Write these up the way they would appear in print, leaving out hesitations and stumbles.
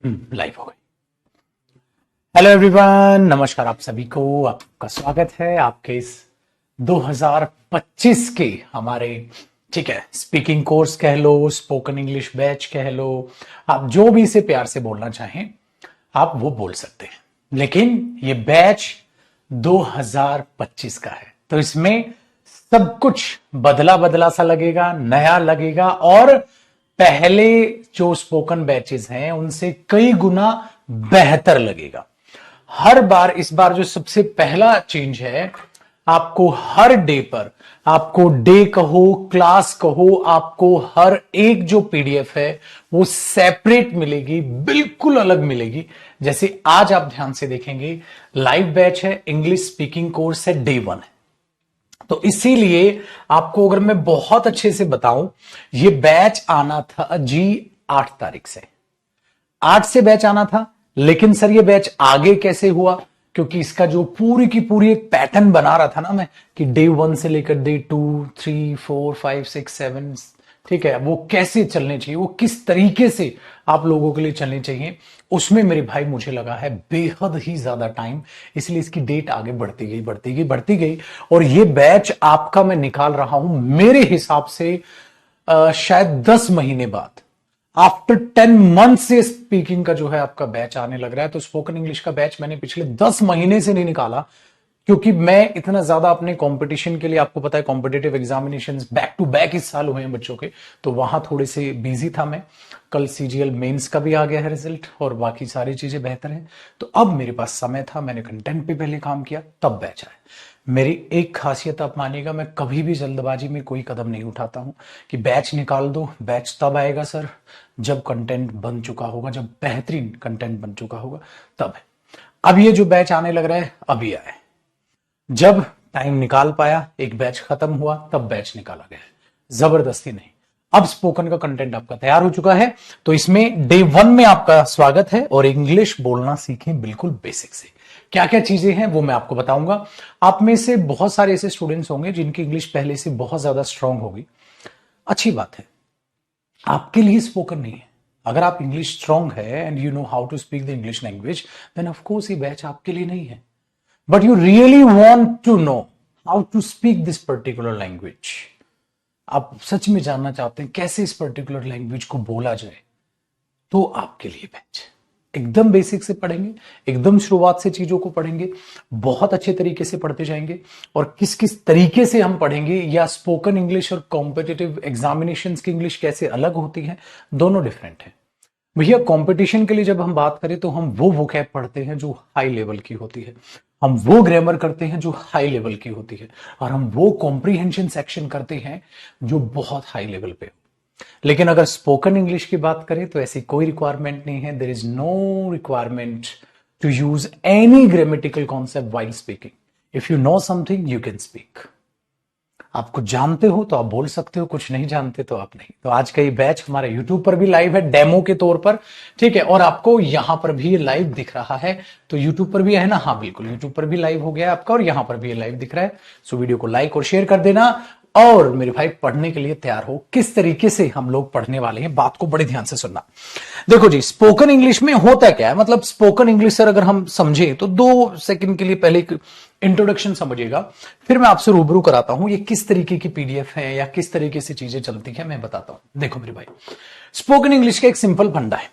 Live हो गई। Hello everyone, नमस्कार आप सभी को। आपका स्वागत है आपके इस 2025 के हमारे ठीक है स्पीकिंग कोर्स कह लो, स्पोकन इंग्लिश बैच कह लो, आप जो भी इसे प्यार से बोलना चाहें आप वो बोल सकते हैं। लेकिन ये बैच 2025 का है तो इसमें सब कुछ बदला बदला सा लगेगा, नया लगेगा और पहले जो स्पोकन बैचेस हैं उनसे कई गुना बेहतर लगेगा। हर बार इस बार जो सबसे पहला चेंज है, आपको हर डे पर, आपको डे कहो क्लास कहो, आपको हर एक जो पीडीएफ है वो सेपरेट मिलेगी, बिल्कुल अलग मिलेगी। जैसे आज आप ध्यान से देखेंगे, लाइव बैच है, इंग्लिश स्पीकिंग कोर्स है, डे 1 है। तो इसीलिए आपको अगर मैं बहुत अच्छे से बताऊं, ये बैच आना था जी 8 तारीख से, 8 से बैच आना था। लेकिन सर ये बैच आगे कैसे हुआ? क्योंकि इसका जो पूरी की पूरी एक पैटर्न बना रहा था ना मैं, कि डे 1 से लेकर डे 2, 3, 4, 5, 6, 7, ठीक है, वो कैसे चलने चाहिए, वो किस तरीके से आप लोगों के लिए चलने चाहिए, उसमें मेरे भाई मुझे लगा है बेहद ही ज्यादा टाइम। इसलिए इसकी डेट आगे बढ़ती गई बढ़ती गई बढ़ती गई और ये बैच आपका मैं निकाल रहा हूं मेरे हिसाब से शायद 10 महीने बाद, आफ्टर 10 मंथ से स्पीकिंग का जो है आपका बैच आने लग रहा है। तो स्पोकन इंग्लिश का बैच मैंने पिछले 10 महीने से नहीं निकाला, क्योंकि मैं इतना ज्यादा अपने कंपटीशन के लिए, आपको पता है competitive examinations back to back इस साल हुए हैं बच्चों के, तो वहां थोड़े से बिजी था मैं। कल सीजीएल मेंस का भी आ गया है रिजल्ट और बाकी सारी चीजें बेहतर हैं। तो अब मेरे पास समय था, मैंने कंटेंट पे पहले काम किया, तब बैच आया। मेरी एक खासियत आप मानिएगा, मैं कभी भी जल्दबाजी में कोई कदम नहीं उठाता हूं कि बैच निकाल दो। बैच तब आएगा सर जब कंटेंट बन चुका होगा, जब बेहतरीन कंटेंट बन चुका होगा, तब है। अब ये जो बैच आने लग रहा है अभी आया है, जब टाइम निकाल पाया, एक बैच खत्म हुआ तब बैच निकाला गया है, जबरदस्ती नहीं। अब स्पोकन का कंटेंट आपका तैयार हो चुका है, तो इसमें डे 1 में आपका स्वागत है और इंग्लिश बोलना सीखें बिल्कुल बेसिक से। क्या क्या चीजें हैं वो मैं आपको बताऊंगा। आप में से बहुत सारे ऐसे स्टूडेंट्स होंगे जिनकी इंग्लिश पहले से बहुत ज्यादा स्ट्रांग होगी, अच्छी बात है, आपके लिए स्पोकन नहीं है। अगर आप इंग्लिश स्ट्रांग है and you know how to speak the English language, then of course ये बैच आपके लिए नहीं है। But you really want to know how to speak this particular language, आप सच में जानना चाहते हैं कैसे इस पर्टिकुलर लैंग्वेज को बोला जाए, तो आपके लिए बैच एकदम बेसिक से पढ़ेंगे, एकदम शुरुआत से चीजों को पढ़ेंगे, बहुत अच्छे तरीके से पढ़ते जाएंगे। और किस किस तरीके से हम पढ़ेंगे, या स्पोकन इंग्लिश और कॉम्पिटिटिव एग्जामिनेशंस की इंग्लिश कैसे अलग होती है, दोनों डिफरेंट है। भैया कंपटीशन के लिए जब हम बात करें तो हम वो वोकैब पढ़ते हैं जो हाई लेवल की होती है, हम वो ग्रामर करते हैं जो हाई लेवल की होती है, और हम वो कॉम्प्रीहेंशन सेक्शन करते हैं जो बहुत हाई लेवल पे हो। लेकिन अगर स्पोकन इंग्लिश की बात करें तो ऐसी कोई रिक्वायरमेंट नहीं है, there is no requirement to use any grammatical concept while speaking. If you know something you can speak. आप कुछ जानते हो तो आप बोल सकते हो, कुछ नहीं जानते तो आप नहीं। तो आज का ये बैच हमारा यूट्यूब पर भी लाइव है डेमो के तौर पर, ठीक है, और आपको यहां पर भी ये लाइव दिख रहा है। तो यूट्यूब पर भी है ना? हाँ बिल्कुल, यूट्यूब पर भी लाइव हो गया है आपका और यहां पर भी ये लाइव दिख रहा है। सो वीडियो को लाइक और शेयर कर देना। और मेरे भाई पढ़ने के लिए तैयार हो, किस तरीके से हम लोग पढ़ने वाले हैं, बात को बड़े ध्यान से सुनना। देखो जी, स्पोकन इंग्लिश में होता क्या है, मतलब स्पोकन इंग्लिश सर अगर हम समझे तो 2 सेकंड के लिए पहले इंट्रोडक्शन समझिएगा, फिर मैं आपसे रूबरू कराता हूं ये किस तरीके की पीडीएफ है या किस तरीके से चीजें चलती हैं, मैं बताता हूं। देखो मेरे भाई, स्पोकन इंग्लिश का एक सिंपल फंडा है।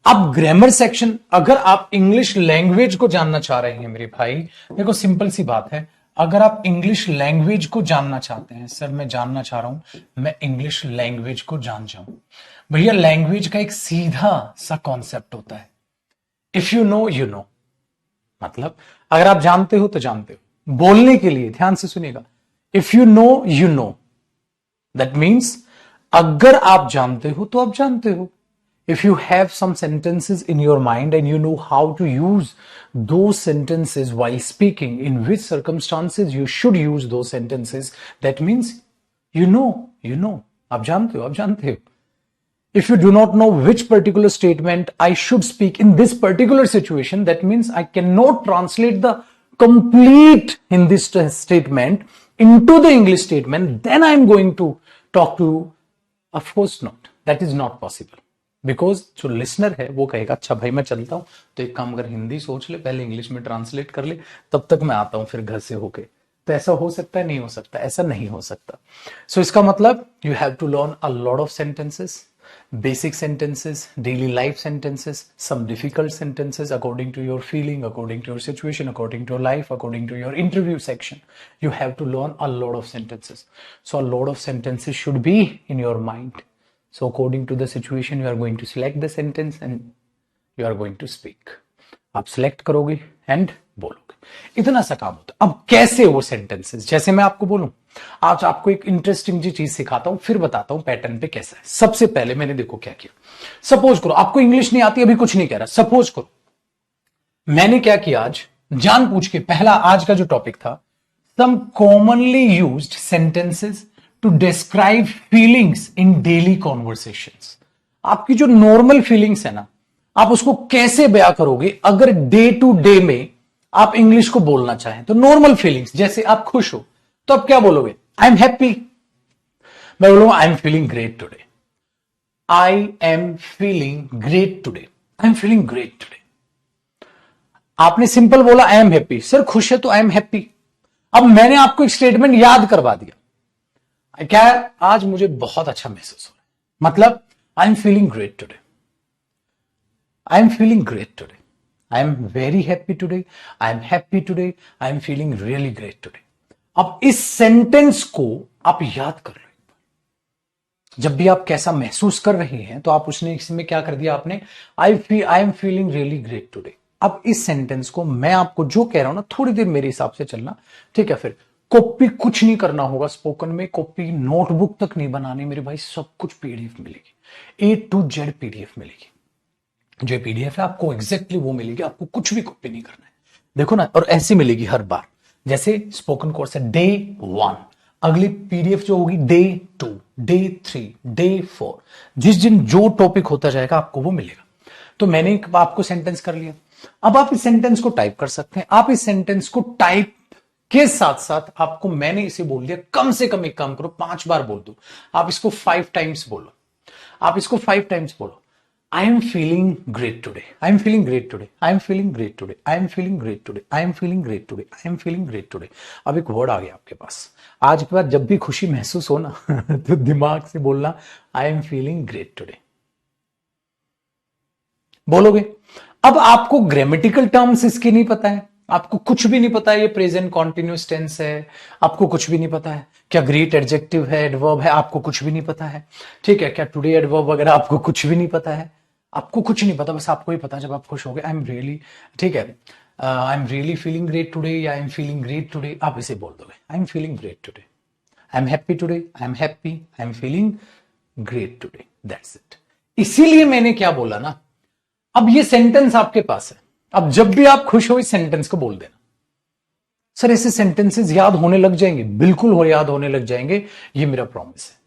अब ग्रामर सेक्शन, अगर आप इंग्लिश लैंग्वेज को जानना चाह रहे हैं मेरे भाई, देखो सिंपल सी बात है, अगर आप इंग्लिश लैंग्वेज को जानना चाहते हैं, सर मैं जानना चाह रहा हूं मैं इंग्लिश लैंग्वेज को जान जाऊं, भैया लैंग्वेज का एक सीधा सा कॉन्सेप्ट होता है, if you no you no. मतलब अगर आप जानते हो तो जानते हो, बोलने के लिए ध्यान से सुनिएगा, if you no you no, that means अगर आप जानते हो तो आप जानते हो। If you have some sentences in your mind and you know how to use those sentences while speaking, in which circumstances you should use those sentences, that means you know, आप जानते हो, आप जानते हो। If you do not know which particular statement I should speak in this particular situation, that means I cannot translate the complete Hindi statement into the English statement, then I am going to talk to you. Of course not. That is not possible. Because जो listener है वो कहेगा अच्छा भाई मैं चलता हूं, तो एक काम कर, हिंदी सोच ले पहले, इंग्लिश में ट्रांसलेट कर ले, तब तक मैं आता हूं फिर घर से होके। तो ऐसा हो सकता है? नहीं हो सकता, ऐसा नहीं हो सकता। सो इसका मतलब you have to learn a lot of sentences, basic sentences, daily life sentences, some difficult sentences according to your feeling, according to your situation, according to your life, according to your interview section. You have to learn a lot of sentences. So a lot of sentences should be in your mind. So according to the situation, you are going to select the sentence and you are going to speak. आप select करोगे and बोलोगे, इतना सा काम होता है। अब कैसे वो सेंटेंसेस, जैसे मैं आपको बोलूं, आज आपको एक इंटरेस्टिंग जी चीज सिखाता हूं, फिर बताता हूं पैटर्न पे कैसा है। सबसे पहले मैंने देखो क्या किया, सपोज करो आपको इंग्लिश नहीं आती, अभी कुछ नहीं कह रहा, सपोज करो मैंने क्या किया, आज जान पूछ के, पहला आज का जो टॉपिक था, some commonly used sentences to describe feelings in daily conversations. आपकी जो नॉर्मल फीलिंग्स है ना, आप उसको कैसे बयां करोगे अगर डे टू डे में आप इंग्लिश को बोलना चाहें। तो नॉर्मल फीलिंग्स, जैसे आप खुश हो तो आप क्या बोलोगे, आई एम हैप्पी। मैं बोलूंगा आई am feeling great today, I am feeling great today, I am feeling great today. आपने सिंपल बोला आई एम हैप्पी, सर खुश है तो आई एम हैप्पी। अब मैंने आपको एक स्टेटमेंट याद करवा दिया, क्या है, आज मुझे बहुत अच्छा महसूस हो रहा है, मतलब I am feeling great today, I am feeling great today. I am very happy today. I am happy today. I am feeling really great today. अब इस सेंटेंस को आप याद कर लो। जब भी आप कैसा महसूस कर रहे हैं तो आप उसने इसमें क्या कर दिया आपने, आई am feeling really great today. अब इस सेंटेंस को मैं आपको जो कह रहा हूं ना, थोड़ी देर मेरे हिसाब से चलना, ठीक है। फिर कॉपी कुछ नहीं करना होगा, स्पोकन में कॉपी नोटबुक तक नहीं बनानी मेरे भाई, सब कुछ पीडीएफ मिलेगी, A to Z पीडीएफ मिलेगी। जो पीडीएफ है आपको एग्जैक्टली वो मिलेगी, आपको कुछ भी कॉपी नहीं करना है, देखो ना। और ऐसी मिलेगी हर बार, जैसे स्पोकन कोर्स है डे 1, अगली पीडीएफ जो होगी डे 2, डे 3, डे 4, जिस दिन जो टॉपिक होता जाएगा आपको वो मिलेगा। तो मैंने आपको सेंटेंस कर लिया, अब आप इस सेंटेंस को टाइप कर सकते हैं। आप इस सेंटेंस को टाइप के साथ साथ आपको मैंने इसे बोल दिया, कम से कम एक काम करो, 5 बार बोल दो। आप इसको 5 टाइम्स बोलो, आप इसको 5 टाइम्स बोलो, I am feeling great today. I am feeling great today. I am feeling great today. I am feeling great today. I am feeling great today. I am feeling great today. अब एक word आ गया आपके पास। आज के बाद जब भी खुशी महसूस हो ना तो दिमाग से बोलना I am feeling great today। बोलोगे। अब आपको ग्रामेटिकल टर्म्स इसके नहीं पता है, आपको कुछ भी नहीं पता है, ये प्रेजेंट कॉन्टिन्यूस टेंस है, आपको कुछ भी नहीं पता है, क्या ग्रेट एडजेक्टिव है, एडवर्ब है, आपको कुछ भी नहीं पता है, ठीक है, क्या टुडे एडवर्ब वगैरह आपको कुछ भी नहीं पता है, आपको कुछ नहीं पता, बस आपको ही पता जब आप खुश हो गए, आई एम रियली, ठीक है, I am really feeling great today या I am feeling great today, आप इसे बोल दोगे, I am feeling great today, I am happy today, I am happy, I am feeling great today, that's it. इसीलिए मैंने क्या बोला ना, अब ये सेंटेंस आपके पास है, अब जब भी आप खुश हो इस सेंटेंस को बोल देना। सर ऐसे सेंटेंसेस याद होने लग जाएंगे, बिल्कुल हो याद होने लग जाएंगे, ये मेरा प्रॉमिस है।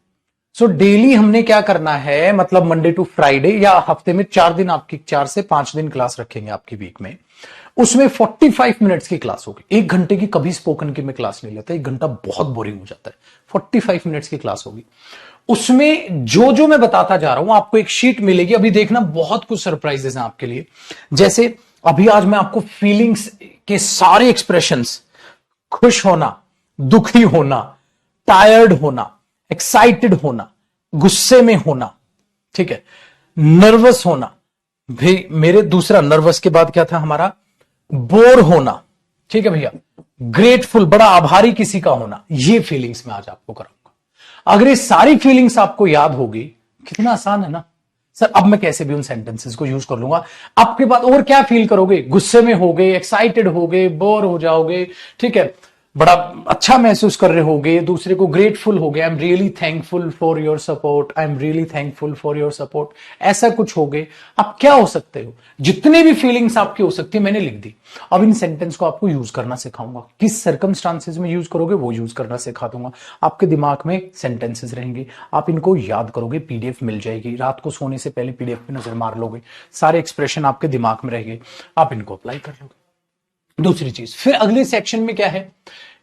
सो डेली हमने क्या करना है, मतलब मंडे टू फ्राइडे या हफ्ते में 4 दिन, आपकी 4 से 5 दिन क्लास रखेंगे आपकी वीक में, उसमें 45 मिनट्स की क्लास होगी। 1 घंटे की कभी स्पोकन की मैं क्लास नहीं लेता, 1 घंटा बहुत बोरिंग हो जाता है, 45 मिनट्स की क्लास होगी। उसमें जो जो मैं बताता जा रहा हूं आपको एक शीट मिलेगी, अभी देखना बहुत कुछ सरप्राइजेस हैं आपके लिए। जैसे अभी आज मैं आपको फीलिंग्स के सारे एक्सप्रेशंस, खुश होना, दुखी होना, टायर्ड होना, एक्साइटेड होना, गुस्से में होना, ठीक है, नर्वस होना, भाई मेरे दूसरा नर्वस के बाद क्या था हमारा, बोर होना, ठीक है भैया, ग्रेटफुल, बड़ा आभारी किसी का होना, ये फीलिंग्स मैं आज आपको कराऊंगा। अगर ये सारी फीलिंग्स आपको याद होगी, कितना आसान है ना सर। अब मैं कैसे भी उन सेंटेंसेस को यूज कर लूंगा, आपके बाद और क्या फील करोगे, गुस्से में होगे, एक्साइटेड होगे, बोर हो जाओगे, ठीक है, बड़ा अच्छा महसूस कर रहे होगे, दूसरे को ग्रेटफुल हो गए, आई am really thankful for your support, I am really thankful for your support, ऐसा कुछ हो गए। आप क्या हो सकते हो, जितने भी फीलिंग्स आपकी हो सकती है मैंने लिख दी। अब इन सेंटेंस को आपको यूज करना सिखाऊंगा, किस सर्कमस्टांसेस में यूज करोगे वो यूज करना सिखा दूंगा। आपके दिमाग में सेंटेंसेस रहेंगे, आप इनको याद करोगे, पीडीएफ मिल जाएगी, रात को सोने से पहले पीडीएफ पे नजर मार लोगे, सारे एक्सप्रेशन आपके दिमाग में रहेंगे, आप इनको अप्लाई कर लोगे। दूसरी चीज, फिर अगले सेक्शन में क्या है,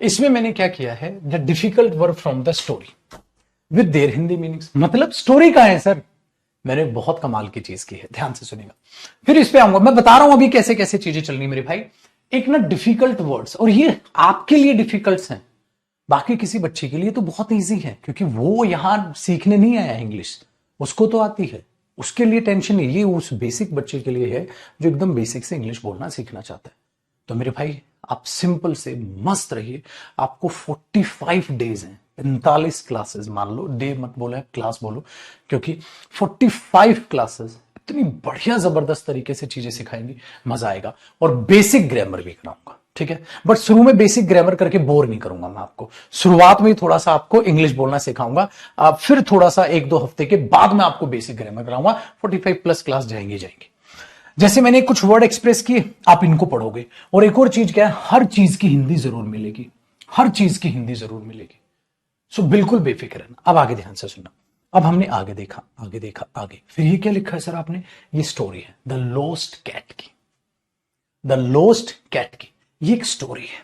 इसमें मैंने क्या किया है, the difficult word from the story with their Hindi meanings. मतलब स्टोरी कहां है सर, मैंने बहुत कमाल की चीज की है, ध्यान से सुनिएगा, फिर इस पे आऊंगा। मैं बता रहा हूं अभी कैसे कैसे चीजें चलनी मेरे भाई। एक ना डिफिकल्ट वर्ड्स, और ये आपके लिए डिफिकल्ट हैं, बाकी किसी बच्चे के लिए तो बहुत इजी है, क्योंकि वो यहां सीखने नहीं आया इंग्लिश, उसको तो आती है, उसके लिए टेंशन नहीं। ये उस बेसिक बच्चे के लिए है जो एकदम बेसिक से इंग्लिश बोलना सीखना चाहता है। तो मेरे भाई आप सिंपल से मस्त रहिए। आपको 45 डेज हैं, 45 क्लासेस मान लो, डे मत बोलो, क्लास बोलो, क्योंकि 45 क्लासेस इतनी बढ़िया जबरदस्त तरीके से चीजें सिखाएंगी, मजा आएगा। और बेसिक ग्रामर भी कराऊंगा, ठीक है। बट शुरू में बेसिक ग्रामर करके बोर नहीं करूंगा मैं आपको, शुरुआत में थोड़ा सा आपको इंग्लिश बोलना सिखाऊंगा, फिर थोड़ा सा 1-2 हफ्ते के बाद मैं आपको बेसिक ग्रामर कराऊंगा। 45 प्लस क्लास जाएंगे। जैसे मैंने कुछ वर्ड एक्सप्रेस किए, आप इनको पढ़ोगे। और एक और चीज क्या है, हर चीज की हिंदी जरूर मिलेगी, हर चीज की हिंदी जरूर मिलेगी। सो बिल्कुल बेफिक्र रहना। अब आगे ध्यान से सुनना। अब हमने आगे देखा, आगे देखा, आगे, फिर ये क्या लिखा है सर आपने, ये स्टोरी है द लोस्ट कैट की, द लोस्ट कैट की। ये एक स्टोरी है,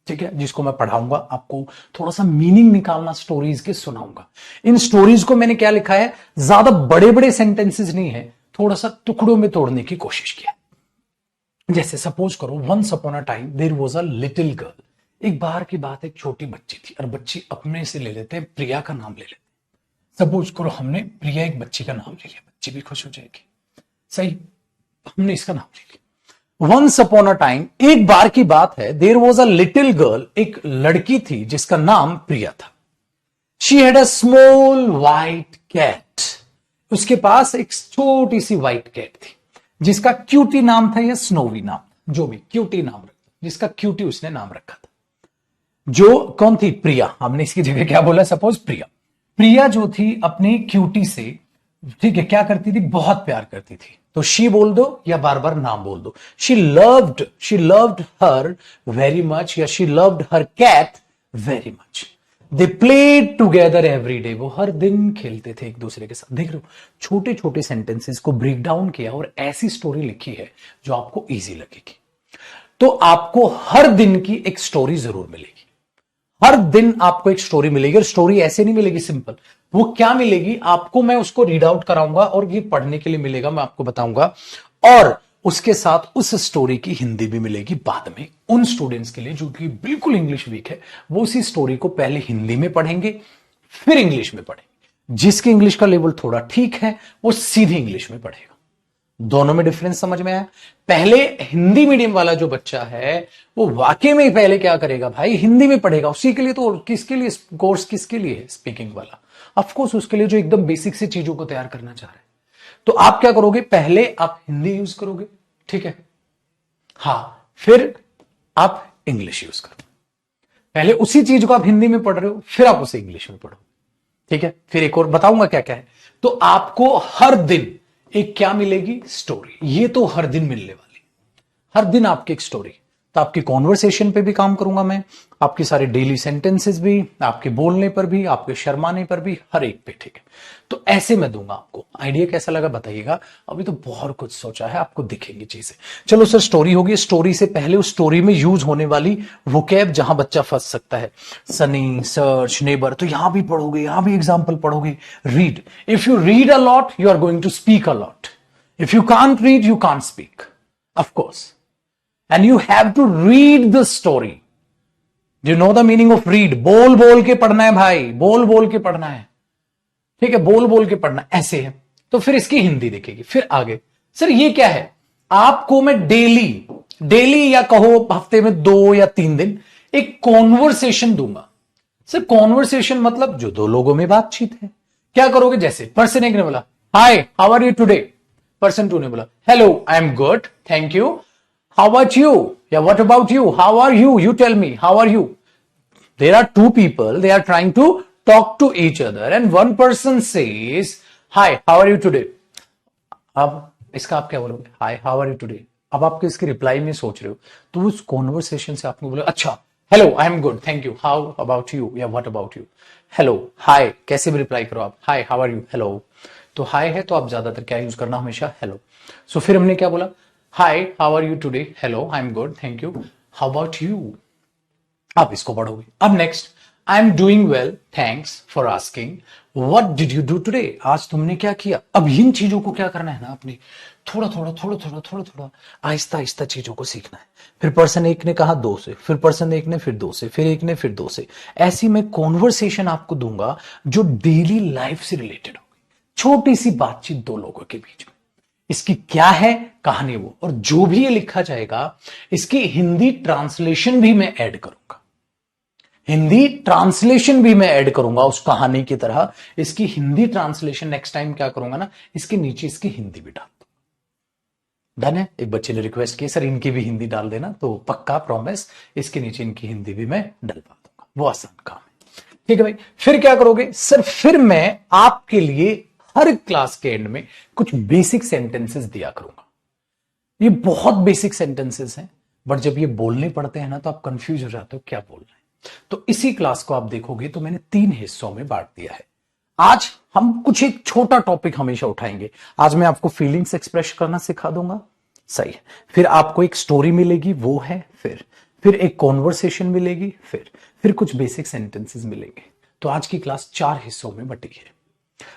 ठीक है, जिसको मैं पढ़ाऊंगा आपको, थोड़ा सा मीनिंग निकालना स्टोरीज के सुनाऊंगा। इन स्टोरीज को मैंने क्या लिखा है, ज्यादा बड़े बड़े सेंटेंसेस नहीं है, थोड़ा सा टुकड़ों में तोड़ने की कोशिश किया। जैसे सपोज करो, once upon a time there was a little girl. एक बार की बात, एक छोटी बच्ची थी, और बच्ची अपने से ले लेते हैं, प्रिया का नाम ले लेते हैं। सपोज करो हमने प्रिया एक बच्ची का नाम ले लिया, बच्ची भी खुश हो जाएगी, सही, हमने इसका नाम ले लिया। वंस अपॉन अ टाइम, एक बार की बात है, there was a little girl, एक लड़की थी जिसका नाम प्रिया था। She had a small white cat, उसके पास एक छोटी सी वाइट कैट थी, जिसका क्यूटी नाम था या स्नोवी नाम, जो भी क्यूटी नाम रखा, जिसका क्यूटी उसने नाम रखा था। जो कौन थी, प्रिया, हमने इसकी जगह क्या बोला, सपोज प्रिया। प्रिया जो थी अपनी क्यूटी से, ठीक है, क्या करती थी, बहुत प्यार करती थी। तो शी बोल दो या बार बार नाम बोल दो, she loved her very much, या she loved her cat very much. They played together every day, वो हर दिन खेलते थे एक दूसरे के साथ। देख रहे हो, छोटे छोटे सेंटेंसेस को ब्रेक डाउन किया और ऐसी स्टोरी लिखी है जो आपको इजी लगेगी। तो आपको हर दिन की एक स्टोरी जरूर मिलेगी, हर दिन आपको एक स्टोरी मिलेगी। और स्टोरी ऐसे नहीं मिलेगी सिंपल, वो क्या मिलेगी आपको, मैं उसको रीड आउट कराऊंगा और ये पढ़ने के लिए मिलेगा, मैं आपको बताऊंगा। और उसके साथ उस स्टोरी की हिंदी भी मिलेगी बाद में, उन स्टूडेंट्स के लिए जो कि बिल्कुल इंग्लिश वीक है, वो उसी स्टोरी को पहले हिंदी में पढ़ेंगे, फिर इंग्लिश में पढ़ेंगे। जिसके इंग्लिश का लेवल थोड़ा ठीक है, वो सीधी इंग्लिश में पढ़ेगा। दोनों में डिफरेंस समझ में आया। पहले हिंदी मीडियम वाला जो बच्चा है, वो वाकई में पहले क्या करेगा भाई, हिंदी में पढ़ेगा। उसी के लिए तो, किसके लिए कोर्स, किसके लिए है स्पीकिंग वाला, ऑफ कोर्स उसके लिए जो एकदम बेसिक से चीजों को तैयार करना चाह रहे हैं। तो आप क्या करोगे, पहले आप हिंदी यूज करोगे, ठीक है, हां, फिर आप इंग्लिश यूज करो। पहले उसी चीज को आप हिंदी में पढ़ रहे हो, फिर आप उसे इंग्लिश में पढ़ो, ठीक है। फिर एक और बताऊंगा क्या क्या है। तो आपको हर दिन एक क्या मिलेगी, स्टोरी। ये तो हर दिन मिलने वाली, हर दिन आपकी एक स्टोरी। तो आपकी कॉन्वर्सेशन पे भी काम करूंगा मैं, आपके सारे डेली सेंटेंसेस भी, आपके बोलने पर भी, आपके शर्माने पर भी, हर एक पे, ठीक है। तो ऐसे मैं दूंगा आपको। आइडिया कैसा लगा बताइएगा। अभी तो बहुत कुछ सोचा है, आपको दिखेंगी चीजें। चलो सर, स्टोरी होगी, स्टोरी से पहले उस स्टोरी में यूज होने वाली वोकैब जहां बच्चा फंस सकता है, सनी, सर्च, नेबर, तो यहां भी पढ़ोगे, यहां भी एग्जाम्पल पढ़ोगे। Read, if you read a lot you are going to speak a lot, if you can't read you can't speak, of course. And you have to read the story. Do you know the meaning of read? बोल बोल के पढ़ना है भाई, बोल बोल के पढ़ना है, ठीक है, बोल बोल के पढ़ना, ऐसे है। तो फिर इसकी हिंदी दिखेगी। फिर आगे, सर ये क्या है, आपको मैं डेली, डेली या कहो हफ्ते में 2 या 3 दिन एक कॉन्वर्सेशन दूंगा। सर कॉन्वर्सेशन मतलब जो दो लोगों में बातचीत है। क्या करोगे, जैसे पर्सन 1 ने बोला hi how are you today, person 2 ने बोला hello I am good thank you, how about you, yeah, what about you, how are you tell me, how are you. There are two people, they are trying to talk to each other and one person says hi how are you today. अब इसका आप क्या बोलोगे, hi how are you today. अब आपके इसके reply में सोच रहे हो, तो उस कॉन्वर्सेशन से आपने बोला अच्छा hello I am good thank you, how about you या what about you, hello hi, कैसे भी रिप्लाई करो आप, hi how are you, hello. तो हाय है तो आप ज्यादातर क्या यूज करना, हमेशा हेलो। सो फिर हमने क्या बोला, hi how are you today, hello I am good thank you, how about you. आप इसको पढ़ोगे। अब next, I am doing well thanks for asking, what did you do today, आज तुमने क्या किया। अब इन चीजों को क्या करना है ना, अपनी थोड़ा आहिस्ता आहिस्ता चीजों को सीखना है। फिर पर्सन एक ने कहा 2 से, फिर पर्सन एक ने फिर 2 से, फिर एक ने फिर 2 से। ऐसी मैं कॉन्वर्सेशन आपको दूंगा जो डेली लाइफ से रिलेटेड होगी, छोटी सी बातचीत दो लोगों के बीच में। इसकी क्या है कहानी वो, और जो भी ये लिखा जाएगा इसकी हिंदी ट्रांसलेशन भी मैं ऐड करूंगा, हिंदी ट्रांसलेशन भी मैं ऐड करूंगा उस कहानी की तरह। इसकी हिंदी ट्रांसलेशन नेक्स्ट टाइम क्या करूंगा ना, इसके नीचे इसकी हिंदी भी डाल दूंगा। डन है। एक बच्चे ने रिक्वेस्ट की सर इनकी भी हिंदी डाल देना, तो पक्का प्रॉमिस इसके नीचे इनकी हिंदी भी मैं डलवा दूंगा, वो आसान काम है। ठीक है भाई, फिर क्या करोगे सर, फिर मैं आपके लिए हर क्लास के एंड में कुछ बेसिक सेंटेंसेस दिया करूंगा। ये बहुत बेसिक सेंटेंसेस हैं, बट जब ये बोलने पड़ते हैं ना तो आप कंफ्यूज हो जाते हो क्या बोल रहे हैं। तो इसी क्लास को आप देखोगे तो मैंने 3 हिस्सों में बांट दिया है। आज हम कुछ एक छोटा टॉपिक हमेशा उठाएंगे। आज मैं आपको फीलिंग्स एक्सप्रेस करना सिखा दूंगा, सही है। फिर आपको एक स्टोरी मिलेगी, वो है। फिर एक कॉन्वर्सेशन मिलेगी, फिर कुछ बेसिक सेंटेंसेस मिलेंगे। तो आज की क्लास 4 हिस्सों में बटी है।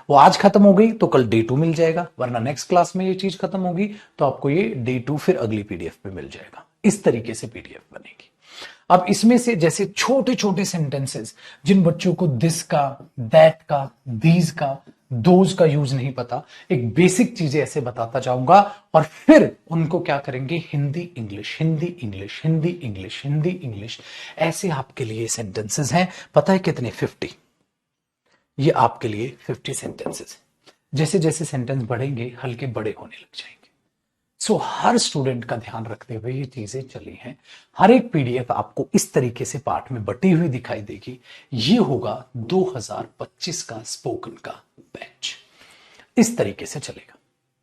वो आज खत्म हो गई तो कल डे 2 मिल जाएगा, वरना नेक्स्ट क्लास में ये चीज खत्म होगी तो आपको ये डे 2 फिर अगली पीडीएफ पे मिल जाएगा। इस तरीके से पीडीएफ बनेगी। अब इसमें से जैसे छोटे छोटे सेंटेंसेस, जिन बच्चों को दिस का, दैट का, दीज का, दोज का यूज नहीं पता, एक बेसिक चीजें ऐसे बताता जाऊंगा, और फिर उनको क्या करेंगे, Hindi English, Hindi English, Hindi English, Hindi English. ऐसे आपके लिए सेंटेंसेस हैं, पता है कितने, 50। ये आपके लिए 50 सेंटेंसेस। जैसे जैसे सेंटेंस बढ़ेंगे हल्के बड़े होने लग जाएंगे। सो हर स्टूडेंट का ध्यान रखते हुए ये चीजें चली हैं। हर एक पीडीएफ आपको इस तरीके से पार्ट में बटी हुई दिखाई देगी। ये होगा 2025 का स्पोकन का बैच, इस तरीके से चलेगा।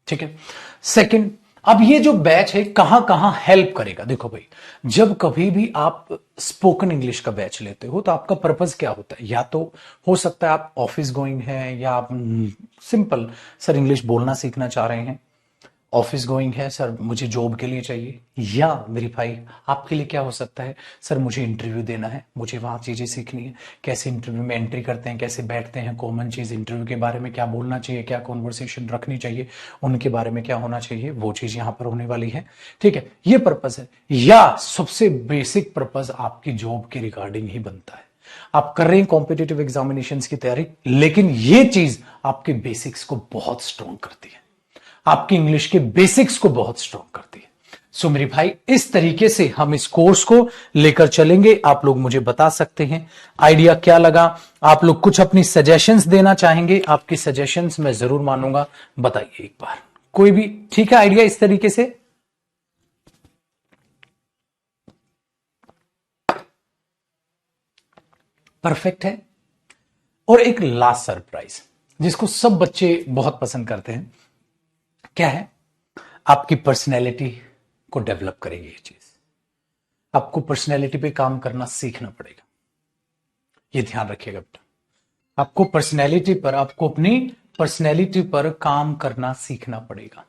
ठीक है। सेकंड, अब ये जो बैच है कहां कहां हेल्प करेगा, देखो भाई, जब कभी भी आप स्पोकन इंग्लिश का बैच लेते हो तो आपका पर्पस क्या होता है, या तो हो सकता है आप ऑफिस गोइंग हैं, या आप सिंपल सर इंग्लिश बोलना सीखना चाह रहे हैं, ऑफिस गोइंग है सर मुझे जॉब के लिए चाहिए, या मेरी भाई आपके लिए क्या हो सकता है, सर मुझे इंटरव्यू देना है, मुझे वहां चीजें सीखनी है, कैसे इंटरव्यू में एंट्री करते हैं, कैसे बैठते हैं, कॉमन चीज इंटरव्यू के बारे में क्या बोलना चाहिए, क्या कॉन्वर्सेशन रखनी चाहिए, उनके बारे में क्या होना चाहिए, वो चीज यहां पर होने वाली है। ठीक है, ये पर्पज है। या सबसे बेसिक पर्पज आपकी जॉब के रिगार्डिंग ही बनता है। आप कर रहे हैं कॉम्पिटेटिव एग्जामिनेशंस की तैयारी, लेकिन ये चीज आपके बेसिक्स को बहुत स्ट्रॉन्ग करती है, आपकी इंग्लिश के बेसिक्स को बहुत स्ट्रॉन्ग करती है। सो मेरे भाई, इस तरीके से हम इस कोर्स को लेकर चलेंगे। आप लोग मुझे बता सकते हैं आइडिया क्या लगा, आप लोग कुछ अपनी सजेशंस देना चाहेंगे, आपकी सजेशंस मैं जरूर मानूंगा। बताइए एक बार, कोई भी ठीक है आइडिया इस तरीके से? परफेक्ट है। और एक लास्ट सरप्राइज जिसको सब बच्चे बहुत पसंद करते हैं, क्या है, आपकी पर्सनैलिटी को डेवलप करेगी ये चीज। आपको पर्सनैलिटी पे काम करना सीखना पड़ेगा, ये ध्यान रखिएगा बेटा। आपको पर्सनैलिटी पर, आपको अपनी पर्सनैलिटी पर काम करना सीखना पड़ेगा,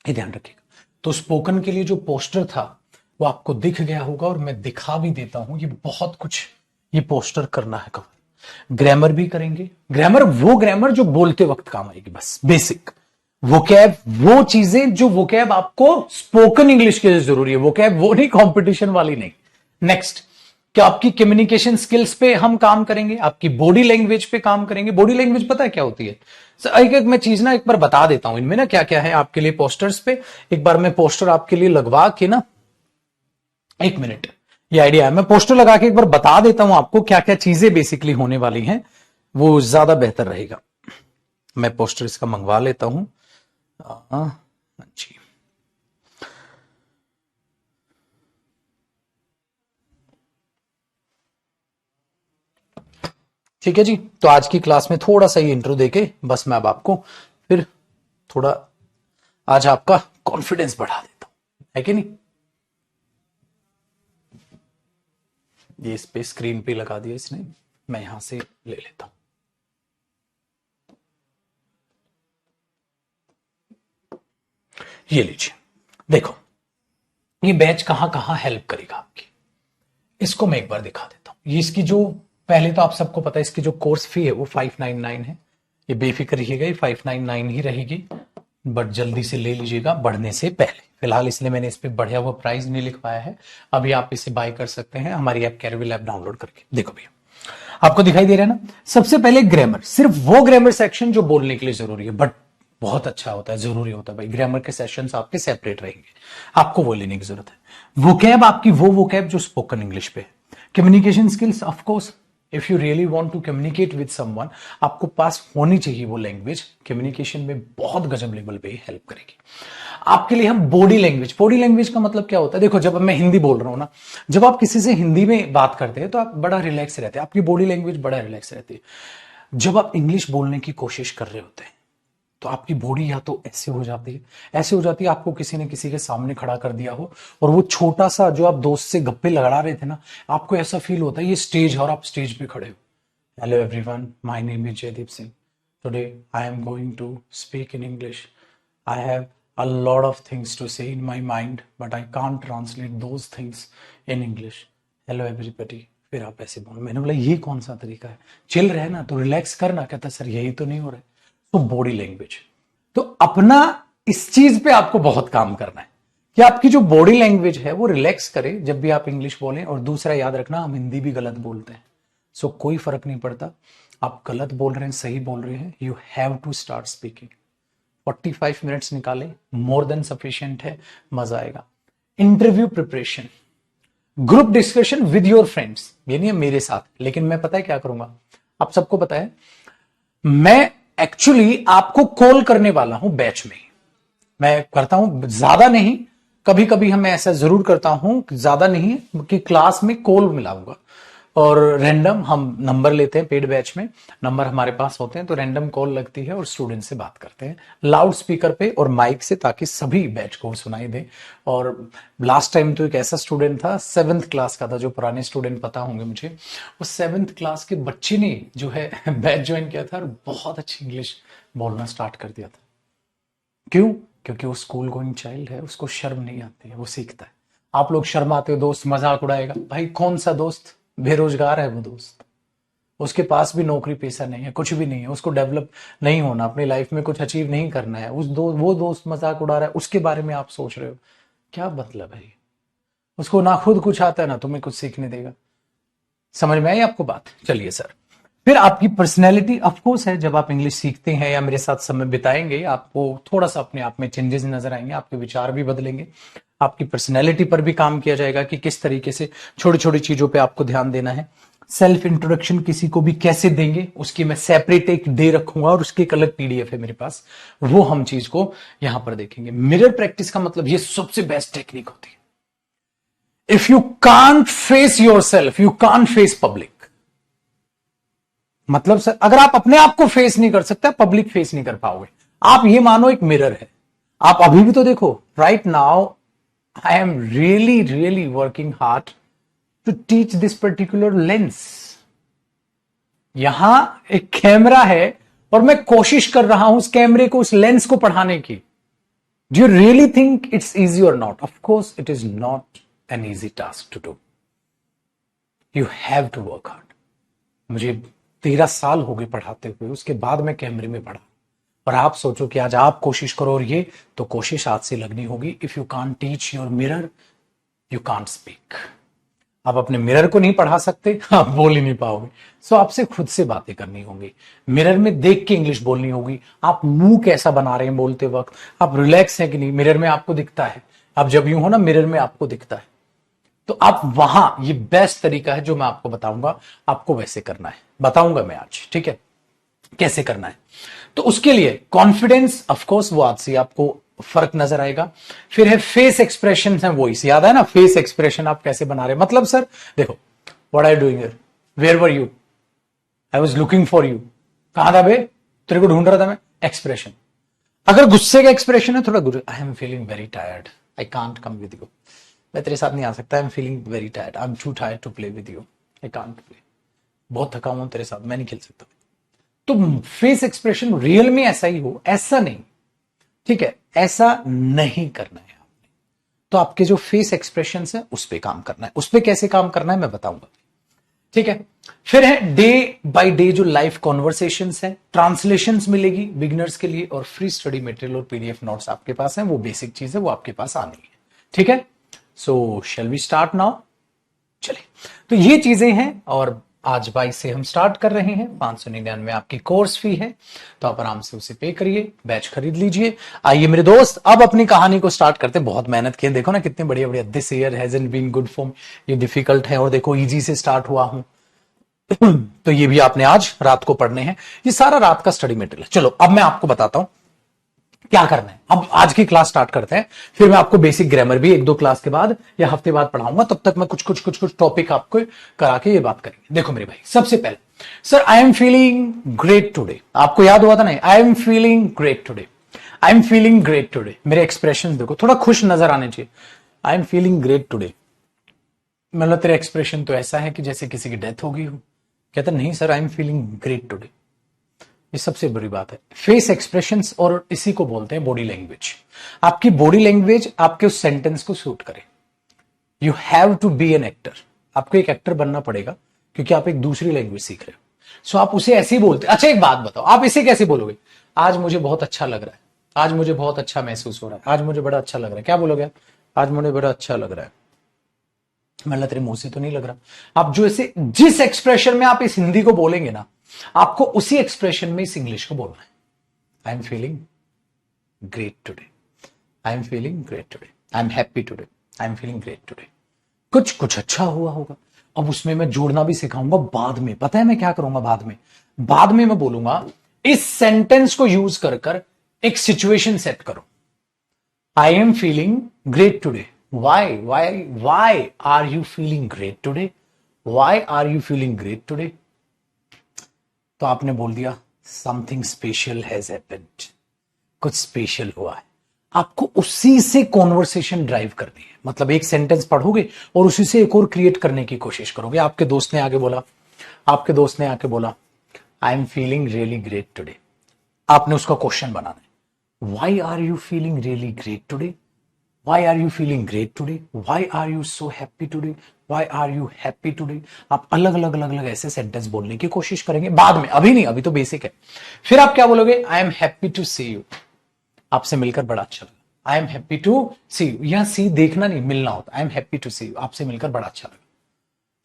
ये ध्यान रखिएगा। तो स्पोकन के लिए जो पोस्टर था वो आपको दिख गया होगा, और मैं दिखा भी देता हूं, ये बहुत कुछ ये पोस्टर करना है कवर। ग्रामर भी करेंगे, ग्रामर वो ग्रामर जो बोलते वक्त काम आएगी, बस बेसिक वोकैब, वो चीजें जो वोकैब आपको स्पोकन इंग्लिश के लिए जरूरी है, वोकैब वो नहीं, कंपटीशन वाली नहीं। नेक्स्ट, क्या आपकी कम्युनिकेशन स्किल्स पे हम काम करेंगे, आपकी बॉडी लैंग्वेज पे काम करेंगे। बॉडी लैंग्वेज पता है क्या होती है? एक एक मैं चीज ना एक बार बता देता हूं, इनमें ना क्या क्या है आपके लिए पोस्टर्स पे। एक बार मैं पोस्टर आपके लिए लगवा के ना, 1 मिनट, ये आइडिया है, मैं पोस्टर लगा के एक बार बता देता हूं आपको क्या क्या चीजें बेसिकली होने वाली हैं, वो ज्यादा बेहतर रहेगा। मैं पोस्टर इसका मंगवा लेता हूं। जी, ठीक है जी। तो आज की क्लास में थोड़ा सा ही इंट्रो देके बस मैं अब आपको फिर थोड़ा आज आपका कॉन्फिडेंस बढ़ा देता हूं, है कि नहीं। ये इस पे स्क्रीन पे लगा दिया इसने, मैं यहां से ले लेता हूं। ये लीजिए, देखो ये बैच कहां कहां हेल्प करेगा आपकी, इसको मैं एक बार दिखा देता हूं। ये इसकी जो पहले तो आप सबको पता है इसकी जो कोर्स फी है वो 599 है। ये बेफिक्र रहिएगा, ये 599 ही रहेगी, बट जल्दी से ले लीजिएगा बढ़ने से पहले। फिलहाल इसलिए मैंने इस पे बढ़िया हुआ प्राइस नहीं लिखवाया है। अभी आप इसे बाय कर सकते हैं हमारी ऐप कैरविल ऐप डाउनलोड करके। देखो भैया, आपको दिखाई दे रहा है ना, सबसे पहले ग्रामर, सिर्फ वो ग्रामर सेक्शन जो बोलने के लिए जरूरी है, बट बहुत अच्छा होता है, जरूरी होता है भाई। ग्रामर के सेशंस आपके सेपरेट रहेंगे, आपको वो लेने की जरूरत है। वोकैब आपकी वो वोकैब जो स्पोकन इंग्लिश पे है। Communication skills, of course if you really want to communicate with someone, आपको पास होनी चाहिए वो लैंग्वेज। कम्युनिकेशन में बहुत गजब लेवल पे हेल्प करेगी आपके लिए। हम बॉडी लैंग्वेज, बॉडी लैंग्वेज का मतलब क्या होता है, देखो जब मैं हिंदी बोल रहा हूं ना, जब आप किसी से हिंदी में बात करते हैं तो आप बड़ा रिलैक्स रहते हैं, आपकी बॉडी लैंग्वेज बड़ा रिलैक्स रहती है। जब आप इंग्लिश बोलने की कोशिश कर रहे होते हैं तो आपकी बॉडी या तो ऐसे हो जाती है, ऐसे हो जाती है, आपको किसी ने किसी के सामने खड़ा कर दिया हो, और वो छोटा सा जो आप दोस्त से गप्पे लड़ा रहे थे ना, आपको ऐसा फील होता है ये स्टेज है और आप स्टेज पे खड़े हो। Hello everyone, my name is Jaydeep Singh. Today I am going to speak in English. I have a lot of things to say in my mind but I can't translate those things in English. Hello everybody. फिर आप ऐसे बोलो। मैंने बोला ये कौन सा तरीका है, चिल रहे ना तो रिलैक्स करना। कहता सर यही तो नहीं हो रहा है। तो बॉडी लैंग्वेज, तो अपना इस चीज पे आपको बहुत काम करना है कि आपकी जो बॉडी लैंग्वेज है वो रिलैक्स करे जब भी आप इंग्लिश बोलें। और दूसरा याद रखना, हम हिंदी भी गलत बोलते हैं, सो कोई फर्क नहीं पड़ता, आप गलत बोल रहे हैं सही बोल रहे हैं, you have to start speaking. 45 minutes निकाले, मोर देन सफिशिएंट है, मजा आएगा। Interview preparation, group discussion with your friends, ये नहीं है मेरे साथ, लेकिन मैं पता है क्या करूंगा, आप सबको पता है, मैं एक्चुअली आपको कॉल करने वाला हूं बैच में। मैं करता हूं ज्यादा नहीं, कभी कभी हम ऐसा जरूर करता हूं, ज्यादा नहीं कि क्लास में कॉल मिलाऊंगा और रैंडम हम नंबर लेते हैं। पेड बैच में नंबर हमारे पास होते हैं, तो रैंडम कॉल लगती है और स्टूडेंट से बात करते हैं लाउड स्पीकर पे और माइक से, ताकि सभी बैच को सुनाई दे। और लास्ट टाइम तो एक ऐसा स्टूडेंट था 7th क्लास का था, जो पुराने स्टूडेंट पता होंगे मुझे, वो 7th क्लास के बच्चे ने जो है बैच ज्वाइन किया था और बहुत अच्छी इंग्लिश बोलना स्टार्ट कर दिया था। क्यों? क्योंकि वो स्कूल गोइंग चाइल्ड है, उसको शर्म नहीं आती है, वो सीखता है। आप लोग शर्माते हो, दोस्त मजाक उड़ाएगा, भाई कौन सा दोस्त, बेरोजगार है वो दोस्त, उसके पास भी नौकरी पेशा नहीं है, कुछ भी नहीं है, उसको डेवलप नहीं होना, अपनी लाइफ में कुछ अचीव नहीं करना है, वो दोस्त मजाक उड़ा रहा है, उसके बारे में आप सोच रहे हो, क्या मतलब है? उसको ना खुद कुछ आता है ना तुम्हें कुछ सीखने देगा। समझ में आई आपको बात? चलिए सर, फिर आपकी पर्सनैलिटी ऑफकोर्स है, जब आप इंग्लिश सीखते हैं या मेरे साथ समय बिताएंगे, आपको थोड़ा सा अपने आप में चेंजेस नजर आएंगे, आपके विचार भी बदलेंगे, आपकी पर्सनैलिटी पर भी काम किया जाएगा कि किस तरीके से छोटी छोटी चीजों पे आपको ध्यान देना है। सेल्फ इंट्रोडक्शन किसी को भी कैसे देंगे, उसकी मैं सेपरेट एक डे रखूंगा और उसकी एक अलग पीडीएफ है मेरे पास, वो हम चीज को यहां पर देखेंगे। मिरर प्रैक्टिस का मतलब ये सबसे बेस्ट टेक्निक होती है। If you can't face your self, you can't face public. मतलब सर, अगर आप अपने आप को फेस नहीं कर सकते, पब्लिक फेस नहीं कर पाओगे। आप ये मानो एक मिरर है, आप अभी भी तो देखो, right now I am really really working hard to teach this particular lens. यहां एक कैमरा है और मैं कोशिश कर रहा हूं उस कैमरे को, उस लेंस को पढ़ाने की। Do you really think it's easy और नॉट? Of course it is not an easy task to do, you have to work hard. मुझे 13 साल हो गए पढ़ाते हुए, उसके बाद मैं कैमरे में पढ़ा। और आप सोचो कि आज आप कोशिश करो, और ये तो कोशिश आज से लगनी होगी। If you can't teach your mirror, you can't speak. आप अपने मिरर को नहीं पढ़ा सकते, आप बोल ही नहीं पाओगे। सो आपसे खुद से बातें करनी होंगी, मिरर में देख के इंग्लिश बोलनी होगी। आप मुंह कैसा बना रहे हैं बोलते वक्त, आप रिलैक्स है कि नहीं, मिरर में आपको दिखता है। आप जब यूं हो ना, मिरर में आपको दिखता है, तो आप वहां, ये बेस्ट तरीका है जो मैं आपको बताऊंगा, आपको वैसे करना है, बताऊंगा मैं आज, ठीक है, कैसे करना है। तो उसके लिए कॉन्फिडेंस, ऑफ कोर्स वो आज से आपको फर्क नजर आएगा। फिर है फेस एक्सप्रेशन है, वॉइस, याद है ना, फेस एक्सप्रेशन आप कैसे बना रहे हैं। मतलब सर देखो, what are you doing here, where were you, I was looking for you, कहां था बे, तेरे को ढूंढ रहा था मैं। एक्सप्रेशन, अगर गुस्से का एक्सप्रेशन है थोड़ा गुस्से, I am feeling very tired, I can't come with you, मैं तेरे साथ नहीं आ सकता, I am feeling very tired, I am too tired to play with you, I can't play, बहुत थका हूं तेरे साथ, मैं नहीं खेल सकता। तो फेस एक्सप्रेशन रियल में ऐसा ही हो, ऐसा नहीं, ठीक है, ऐसा नहीं करना है आपने। तो आपके जो फेस एक्सप्रेशन है उस पर काम करना है। उस पर कैसे काम करना है मैं बताऊंगा, ठीक है। फिर है डे बाय डे जो लाइव कॉन्वर्सेशंस हैं, ट्रांसलेशंस मिलेगी बिगिनर्स के लिए, और फ्री स्टडी मटेरियल और पीडीएफ नोट्स आपके पास हैं। वो बेसिक चीज है, वो आपके पास आनी है। ठीक है, सो शैल वी स्टार्ट नाउ। चलिए, तो ये चीजें हैं, और आज 22 से हम स्टार्ट कर रहे हैं। 599 आपकी कोर्स फी है, तो आप आराम से उसे पे करिए, बैच खरीद लीजिए। आइए मेरे दोस्त, अब अपनी कहानी को स्टार्ट करते हैं। बहुत मेहनत की है, देखो ना कितने बढ़िया बढ़िया। This year hasn't been good for me, ये डिफिकल्ट है, और देखो इजी से स्टार्ट हुआ हूं। तो ये भी आपने आज रात को पढ़ने हैं, ये सारा रात का स्टडी मटेरियल है। चलो अब मैं आपको बताता हूं क्या करना है। अब आज की क्लास स्टार्ट करते हैं, फिर मैं आपको बेसिक ग्रामर भी एक दो क्लास के बाद या हफ्ते बाद पढ़ाऊंगा। तब तक मैं कुछ टॉपिक आपको करा के ये बात करेंगे। देखो मेरे भाई, सबसे पहले sir I am feeling great today, आपको याद हुआ था ना, आई am feeling great today, I am feeling great today. मेरे एक्सप्रेशन देखो, थोड़ा खुश नजर आने चाहिए। आई एम फीलिंग ग्रेट टुडे, मतलब तेरा एक्सप्रेशन तो ऐसा है कि जैसे किसी की डेथ हो गई हो। कहता नहीं sir, I am feeling great today. ये सबसे बड़ी बात है, फेस एक्सप्रेशंस, और इसी को बोलते हैं बॉडी लैंग्वेज। आपकी बॉडी लैंग्वेज आपके उस सेंटेंस को सूट करे। You have to be an actor, आपको एक एक्टर बनना पड़ेगा, क्योंकि आप एक दूसरी लैंग्वेज सीख रहे हो। सो आप उसे ऐसे ही बोलते। अच्छा एक बात बताओ, आप इसे कैसे बोलोगे? आज मुझे बहुत अच्छा लग रहा है, आज मुझे बहुत अच्छा महसूस हो रहा है, आज मुझे बड़ा अच्छा लग रहा है। क्या बोलोगे आप? आज मुझे बड़ा अच्छा लग रहा है। मतलब तेरे मुंह से तो नहीं लग रहा। आप जो ऐसे जिस एक्सप्रेशन में आप इस हिंदी को बोलेंगे ना, आपको उसी एक्सप्रेशन में इस इंग्लिश को बोलना है। I am feeling great today, I am feeling great today, I am happy today, I am feeling great today. कुछ कुछ अच्छा हुआ होगा। अब उसमें मैं जोड़ना भी सिखाऊंगा बाद में। पता है मैं क्या करूंगा बाद में? बाद में मैं बोलूंगा इस सेंटेंस को यूज कर कर एक सिचुएशन सेट करो। I am feeling great today, why are you feeling great today? Why are you feeling great today? तो आपने बोल दिया समथिंग स्पेशल हैज हैपेंड, कुछ स्पेशल हुआ है। आपको उसी से कॉन्वर्सेशन ड्राइव करनी है। मतलब एक सेंटेंस पढ़ोगे और उसी से एक और क्रिएट करने की कोशिश करोगे। आपके दोस्त ने आगे बोला, आपके दोस्त ने आके बोला I am feeling really great today, आपने उसका क्वेश्चन बनाना है। Why are you feeling really great today? Why are you feeling great today? Why are you so happy today? Why are you happy today? आप अलग अलग अलग अलग ऐसे सेंटेंस बोलने की कोशिश करेंगे बाद में, अभी नहीं, अभी तो बेसिक है। फिर आप क्या बोलोगे? I am happy to see you, आपसे मिलकर बड़ा अच्छा लगा। I am happy to see you, यहां सी देखना नहीं, मिलना होता। I am happy to see you, आपसे मिलकर बड़ा अच्छा लगा।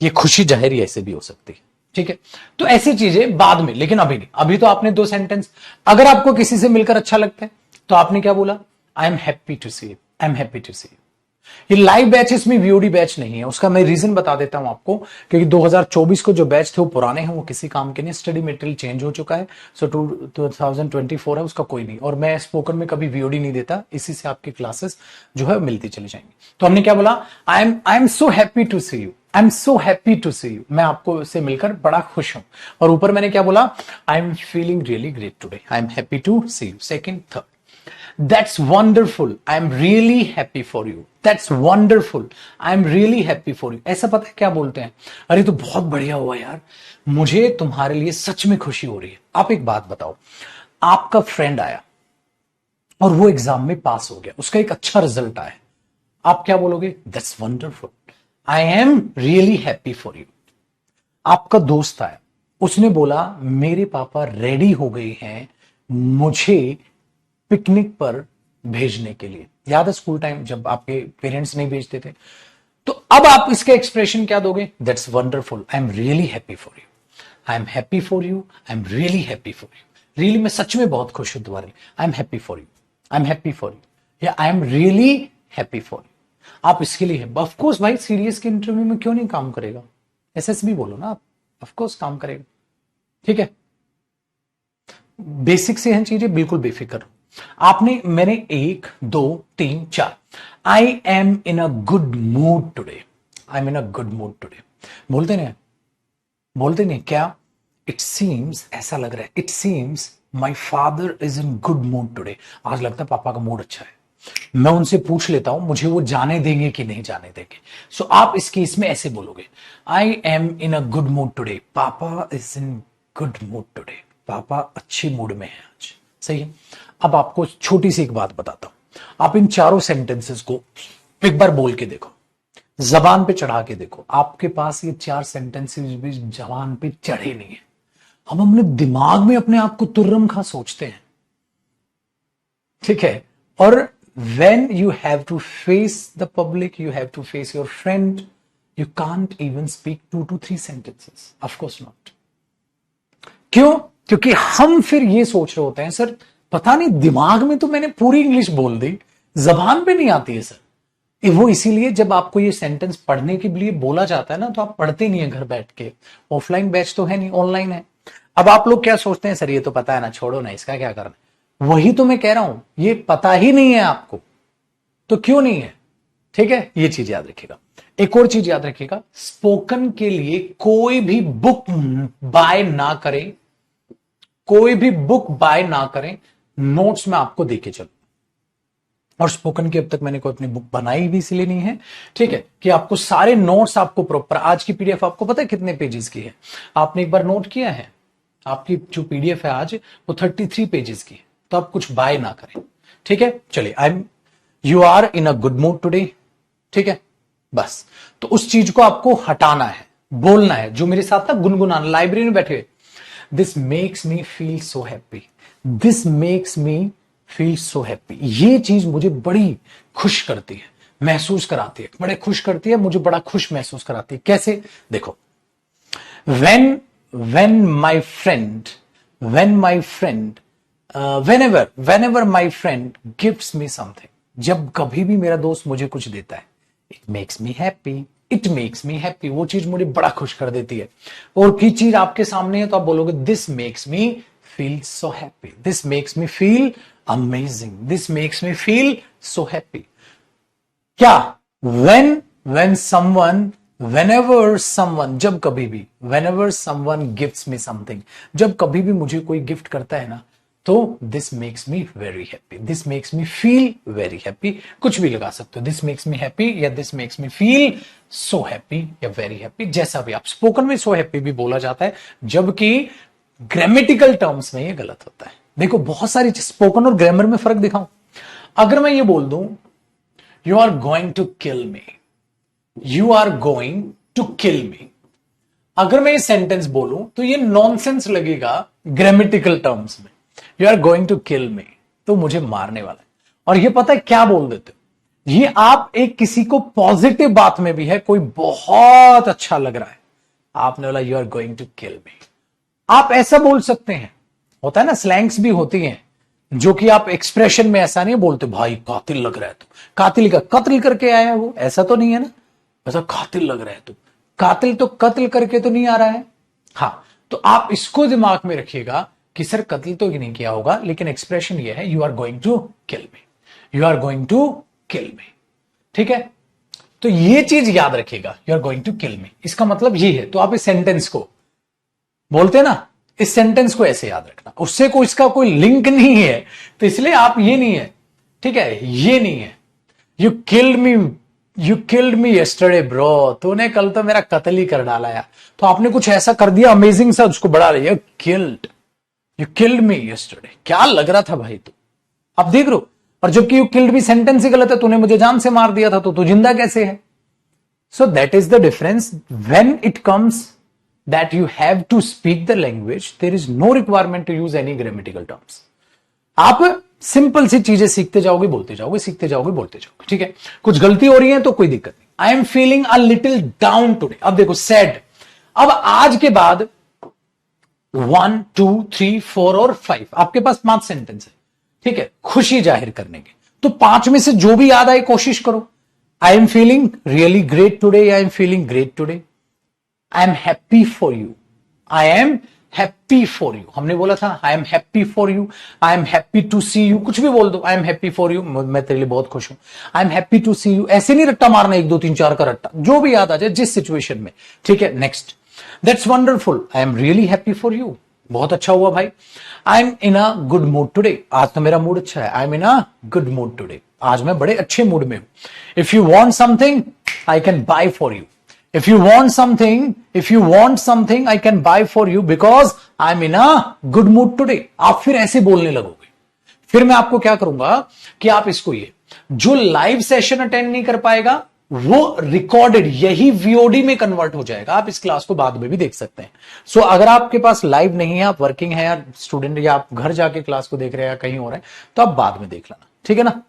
ये खुशी जाहिर ऐसे भी हो सकती है। ठीक है, तो ऐसी चीजें बाद में, लेकिन अभी नहीं। अभी तो आपने दो सेंटेंस, अगर आपको किसी से मिलकर अच्छा लगता है तो आपने क्या बोला? I am happy to see you, I am happy to see you. ये लाइव बैच, इसमें वीओडी बैच नहीं है। उसका मैं रीजन बता देता हूं आपको, क्योंकि 2024 को जो बैच थे वो पुराने हैं, वो किसी काम के नहीं। स्टडी मटेरियल चेंज हो चुका है। सो 2024 है, उसका कोई नहीं। और मैं स्पोकन में कभी वीओडी नहीं देता, इसी से आपकी क्लासेस जो है मिलती चली जाएंगी। तो हमने क्या बोला? I am so happy to see you, I am so happy to see you, मैं आपको से मिलकर बड़ा खुश हूं। और ऊपर मैंने क्या बोला? I am feeling really great today, I am happy to see you. Second, third, That's wonderful. I'm really happy for you. That's wonderful. I'm really happy for you. ऐसा पता है क्या बोलते हैं? अरे तो बहुत बढ़िया हुआ यार, मुझे तुम्हारे लिए सच में खुशी हो रही है। आप एक बात बताओ, आपका फ्रेंड आया और वो एग्जाम में पास हो गया, उसका एक अच्छा रिजल्ट आया, आप क्या बोलोगे? That's wonderful. I am really happy for you. आपका दोस्त आया, उसने बोला मेरे पापा रेडी हो गए हैं मुझे पिकनिक पर भेजने के लिए। याद है स्कूल टाइम जब आपके पेरेंट्स नहीं भेजते थे? तो अब आप इसका एक्सप्रेशन क्या दोगे? That's wonderful, I am really happy for you, I am happy for you, I am really happy for you. Really मैं सच में बहुत खुश हूं तुम्हारे लिए। I am happy for you, I am happy for you, या I am really happy for you. आप इसके लिए है। ऑफकोर्स भाई, सीरियस के इंटरव्यू में क्यों नहीं काम करेगा? एसएसबी बोलो ना आप, ऑफकोर्स काम करेगा। ठीक है, बेसिक से हैं चीजें, बिल्कुल बेफिक्र हो। आपने, मैंने 1 2 3 4, आई am in a good mood today, I am in a good mood today. बोलते नहीं, बोलते नहीं क्या? इट सीम्स, ऐसा लग रहा है, it seems my father is in good mood today. आज लगता है पापा का मूड अच्छा है। मैं उनसे पूछ लेता हूं मुझे वो जाने देंगे कि नहीं जाने देंगे। सो आप इस केस में ऐसे बोलोगे, I am in a good mood today, papa is in good mood today, पापा अच्छे मूड में है आज। सही है। अब आपको छोटी सी एक बात बताता हूं, आप इन चारों सेंटेंसेस को एक बार बोल के देखो। जबान पे चढ़ा के देखो, आपके पास ये 4 सेंटेंसेस भी जबान पे चढ़े नहीं है। हम अपने दिमाग में अपने आप को तुर्रम खा सोचते हैं, ठीक है। और when you have to face the public, you have to face your friend, you can't even speak 2 to 3 sentences, of course not। क्यों? क्योंकि हम फिर ये सोच रहे होते हैं, सर पता नहीं दिमाग में तो मैंने पूरी इंग्लिश बोल दी, जबान पे नहीं आती है सर। वो इसीलिए जब आपको ये सेंटेंस पढ़ने के लिए बोला जाता है ना, तो आप पढ़ते नहीं है घर बैठ के। ऑफलाइन बैच तो है नहीं, ऑनलाइन है। अब आप लोग क्या सोचते हैं, सर ये तो पता है ना, छोड़ो ना, इसका क्या करना है। वही तो मैं कह रहा हूं, ये पता ही नहीं है आपको, तो क्यों नहीं है, ठीक है। ये चीज याद रखिएगा। एक और चीज याद रखिएगा, स्पोकन के लिए कोई भी बुक बाय ना करें, कोई भी बुक बाय ना करें। नोट्स में आपको देके चलो। और स्पोकन की अब तक मैंने कोई अपनी बुक बनाई भी इसलिए नहीं है, ठीक है, कि आपको सारे नोट्स आपको प्रॉपर। आज की पीडीएफ आपको पता है कितने पेजेस की है? आपने एक बार नोट किया है? आपकी जो पीडीएफ है आज, वो 33 पेजेस की है। तो आप कुछ बाय ना करें, ठीक है। चलिए, you are in a good mood today, ठीक है, बस। तो उस चीज को आपको हटाना है, बोलना है, जो मेरे साथ था गुनगुनाना, लाइब्रेरी में बैठे हुए, this makes me feel so happy, this makes me feel so happy. ये चीज मुझे बड़ी खुश करती है, महसूस कराती है, बड़े खुश करती है, मुझे बड़ा खुश महसूस कराती है। कैसे? देखो, when my friend whenever my friend gives me something, जब कभी भी मेरा दोस्त मुझे कुछ देता है, it makes me happy, वो चीज मुझे बड़ा खुश कर देती है। और की चीज आपके सामने है तो आप बोलोगे this makes me feel so happy, this makes me feel amazing, this makes me feel so happy। क्या? when someone, whenever someone, जब कभी भी, whenever someone gives me something, जब कभी भी मुझे कोई गिफ्ट करता है ना, तो this makes me very happy, this makes me feel very happy, कुछ भी लगा सकते हो, this makes me happy या this makes me feel so happy या very happy, जैसा भी। आप स्पोकन में so happy भी बोला जाता है, जबकि ग्रामेटिकल टर्म्स में ये गलत होता है। देखो, बहुत सारी स्पोकन और ग्रामर में फर्क दिखाऊं। अगर मैं ये बोल दूं you are going to kill me, you are going to kill me, अगर मैं ये सेंटेंस बोलूं तो ये नॉनसेंस लगेगा ग्रामेटिकल टर्म्स में। You are going to kill me, तो मुझे मारने वाला है। और ये पता है क्या बोल देते हो, ये आप एक किसी को पॉजिटिव बात में भी है, कोई बहुत अच्छा लग रहा है, आपने बोला you are going to kill me, आप ऐसा बोल सकते हैं। होता है ना, स्लैंग्स भी होती हैं जो कि आप एक्सप्रेशन में ऐसा नहीं बोलते, भाई कातिल लग रहा है तू, कातिल का कत्ल करके आया है वो, ऐसा तो नहीं है ना, ऐसा कातिल लग रहा है तू, कातिल तो कत्ल करके तो नहीं आ रहा है। हाँ, तो आप इसको दिमाग में रखिएगा कि सर कत्ल तो नहीं किया होगा, लेकिन एक्सप्रेशन ये है, you are going to kill me, you are going to kill me, ठीक है। तो ये चीज याद रखिएगा, you are going to kill me, इसका मतलब ये है। तो आप इस सेंटेंस को बोलते हैं ना, इस सेंटेंस को ऐसे याद रखना, उससे कोई इसका कोई लिंक नहीं है, तो इसलिए आप ये नहीं है, ठीक है, ये नहीं है। You killed me yesterday bro, तूने कल तो मेरा कत्ल ही कर डाला यार। तो आपने कुछ ऐसा कर दिया अमेजिंग सा, उसको बढ़ा लिया, यू किल्ड मी यस्टरडे, क्या लग रहा था भाई तू, आप देख रो। और जबकि यू किल्ड मी सेंटेंस ही गलत है, तूने मुझे जान से मार दिया था, तो तू जिंदा कैसे है। So that is the difference when it comes that you have to speak the language, there is no requirement to use any grammatical terms। आप सिंपल सी चीजें सीखते जाओगे, बोलते जाओगे, सीखते जाओगे, बोलते जाओगे, ठीक है। कुछ गलती हो रही है तो कोई दिक्कत नहीं। आई am feeling a little down today, अब देखो सैड, अब आज के बाद 1 2 3 4 और 5 आपके पास 5 सेंटेंस है, ठीक है, खुशी जाहिर करने के। तो 5 में से जो भी याद आए कोशिश करो। I am feeling really great today, I am feeling great today, I am happy for you, I am happy for you, हमने बोला था I am happy for you, I am happy to see you, कुछ भी बोल दो, I am happy for you, मैं तेरे लिए बहुत खुश हूं, I am happy to see you. ऐसे नहीं रट्टा मारना 1 2 3 4 का रट्टा, जो भी याद आ जाए जिस सिचुएशन में, ठीक है। Next, that's wonderful, I am really happy for you, बहुत अच्छा हुआ भाई। आई am in a good mood today, आज तो मेरा मूड अच्छा है, I am in a good mood today, आज मैं बड़े अच्छे मूड में हूं। If you want something I can buy for you, if you want something I can buy for you because I'm in a good mood today। आप फिर ऐसे बोलने लगोगे। फिर मैं आपको क्या करूंगा कि आप इसको, ये जो लाइव सेशन अटेंड नहीं कर पाएगा वो रिकॉर्डेड यही वीओडी में कन्वर्ट हो जाएगा। आप इस क्लास को बाद में भी देख सकते हैं। सो अगर आपके पास लाइव नहीं है, आप वर्किंग है या स्टूडेंट, या आप घर जाके क्लास को देख रहे हैं या कहीं और है, तो आप बाद में देख लेना, ठीक है ना।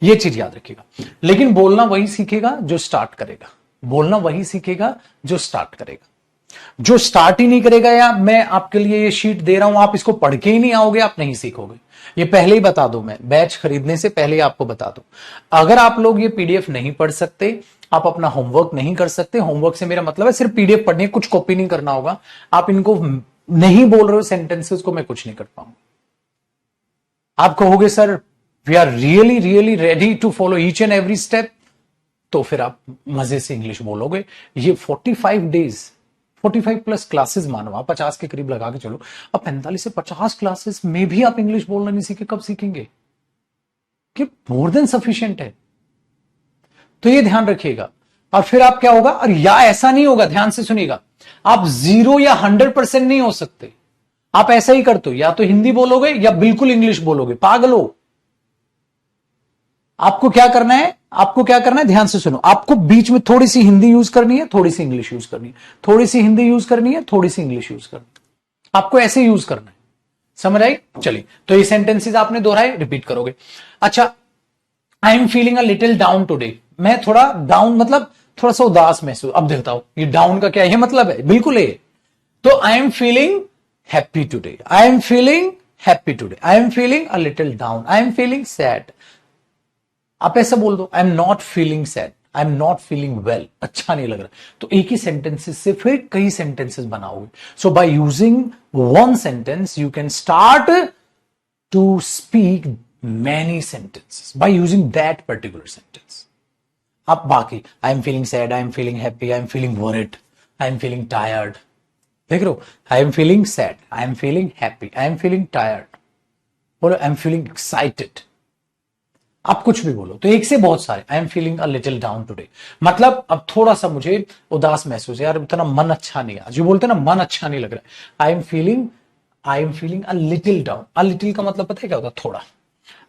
ये चीज याद रखिएगा। लेकिन बोलना वही सीखेगा जो स्टार्ट करेगा, बोलना वही सीखेगा जो स्टार्ट करेगा। जो स्टार्ट ही नहीं करेगा, या मैं आपके लिए ये शीट दे रहा हूं, आप इसको पढ़ के ही नहीं आओगे, आप नहीं सीखोगे। ये पहले ही बता दो, मैं बैच खरीदने से पहले ही आपको बता दो। अगर आप लोग ये पीडीएफ नहीं पढ़ सकते, आप अपना होमवर्क नहीं कर सकते, होमवर्क से मेरा मतलब है सिर्फ पीडीएफ पढ़नी है, कुछ कॉपी नहीं करना होगा। आप इनको नहीं बोल रहे हो सेंटेंसेस को, मैं कुछ नहीं कर पाऊंगा। आप कहोगे sir we are really really ready to follow each and every step, तो फिर आप मजे से इंग्लिश बोलोगे। ये 45 डेज, 45 प्लस क्लासेस मानो आप, 50 के करीब लगा के चलो, अब 45 से 50 क्लासेस में भी आप इंग्लिश बोलना नहीं सीखे, कब सीखेंगे? कि मोर देन सफिशिएंट है। तो ये ध्यान रखिएगा। और फिर आप क्या होगा, और या ऐसा नहीं होगा, ध्यान से सुनिएगा, आप 0 या 100% नहीं हो सकते। आप ऐसा ही करते हो, या तो हिंदी बोलोगे या बिल्कुल इंग्लिश बोलोगे, पागल हो। आपको क्या करना है, आपको क्या करना है, ध्यान से सुनो। आपको बीच में थोड़ी सी हिंदी यूज करनी है, थोड़ी सी इंग्लिश यूज करनी है, थोड़ी सी हिंदी यूज करनी है, थोड़ी सी इंग्लिश यूज करनी है। आपको ऐसे यूज करना है, समझ आई? चलिए, तो ये सेंटेंसेस आपने दोहराए, रिपीट करोगे। अच्छा, आई am feeling a little down today. मैं थोड़ा डाउन मतलब थोड़ा सा उदास महसूस। अब देखता हूं ये डाउन का क्या ये मतलब है, बिल्कुल है। तो आई am feeling happy today, I am feeling happy today, I am feeling a little down, I am feeling sad. आप ऐसा बोल दो, I am not feeling sad, I am not feeling well, अच्छा नहीं लग रहा। तो एक ही सेंटेंसेस से फिर कई सेंटेंसेस बनाओगे। So by using one sentence you can start to speak many sentences by using that particular sentence. अब बाकी, I am feeling sad, I am feeling happy, I am feeling worried, I am feeling tired. देख रहे हो, I am feeling sad, I am feeling happy, I am feeling tired, बोलो I am feeling excited. आप कुछ भी बोलो, तो एक से बहुत सारे। आई am feeling a little down today, मतलब अब थोड़ा सा मुझे उदास महसूस है यार, इतना मन अच्छा नहीं है, जो बोलते हैं ना मन अच्छा नहीं लग रहा है। I am feeling a little down. A little का मतलब पता है क्या होता है, थोड़ा।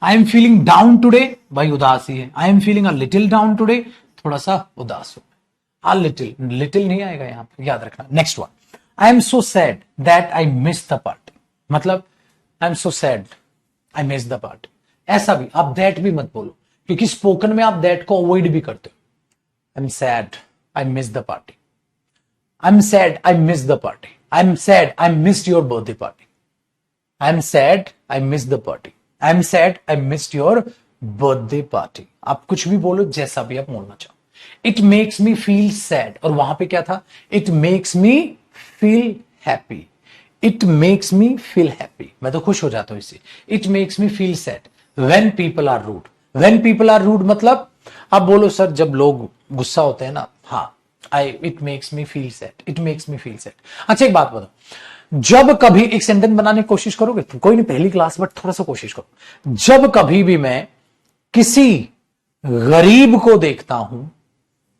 आई एम फीलिंग डाउन टुडे, भाई उदास ही है। I am feeling a little down today, थोड़ा सा उदास हो। अ लिटिल, लिटिल नहीं आएगा यहां पर, याद रखना। Next one, I am so sad that I miss the party, मतलब I am so sad I miss the party. ऐसा भी आप दैट भी मत बोलो, क्योंकि स्पोकन में आप दैट को अवॉइड भी करते हो। I am sad I miss the party, I am sad I miss the party, I am sad I missed your birthday party, I am sad I miss the party, I am sad I missed your birthday party. आप कुछ भी बोलो, जैसा भी आप बोलना चाहो। It makes me feel sad, और वहां पे क्या था, it makes me feel happy, it makes me feel happy, मैं तो खुश हो जाता हूं इससे। It makes me feel sad when people are rude, when people are rude मतलब आप बोलो सर जब लोग गुस्सा होते हैं ना, हाँ, it makes me feel sad, it makes me feel sad. अच्छा एक बात बताओ, जब कभी एक सेंटेंस बनाने की कोशिश करोगे, कोई नहीं पहली क्लास, बट थोड़ा सा कोशिश करो। जब कभी भी मैं किसी गरीब को देखता हूं,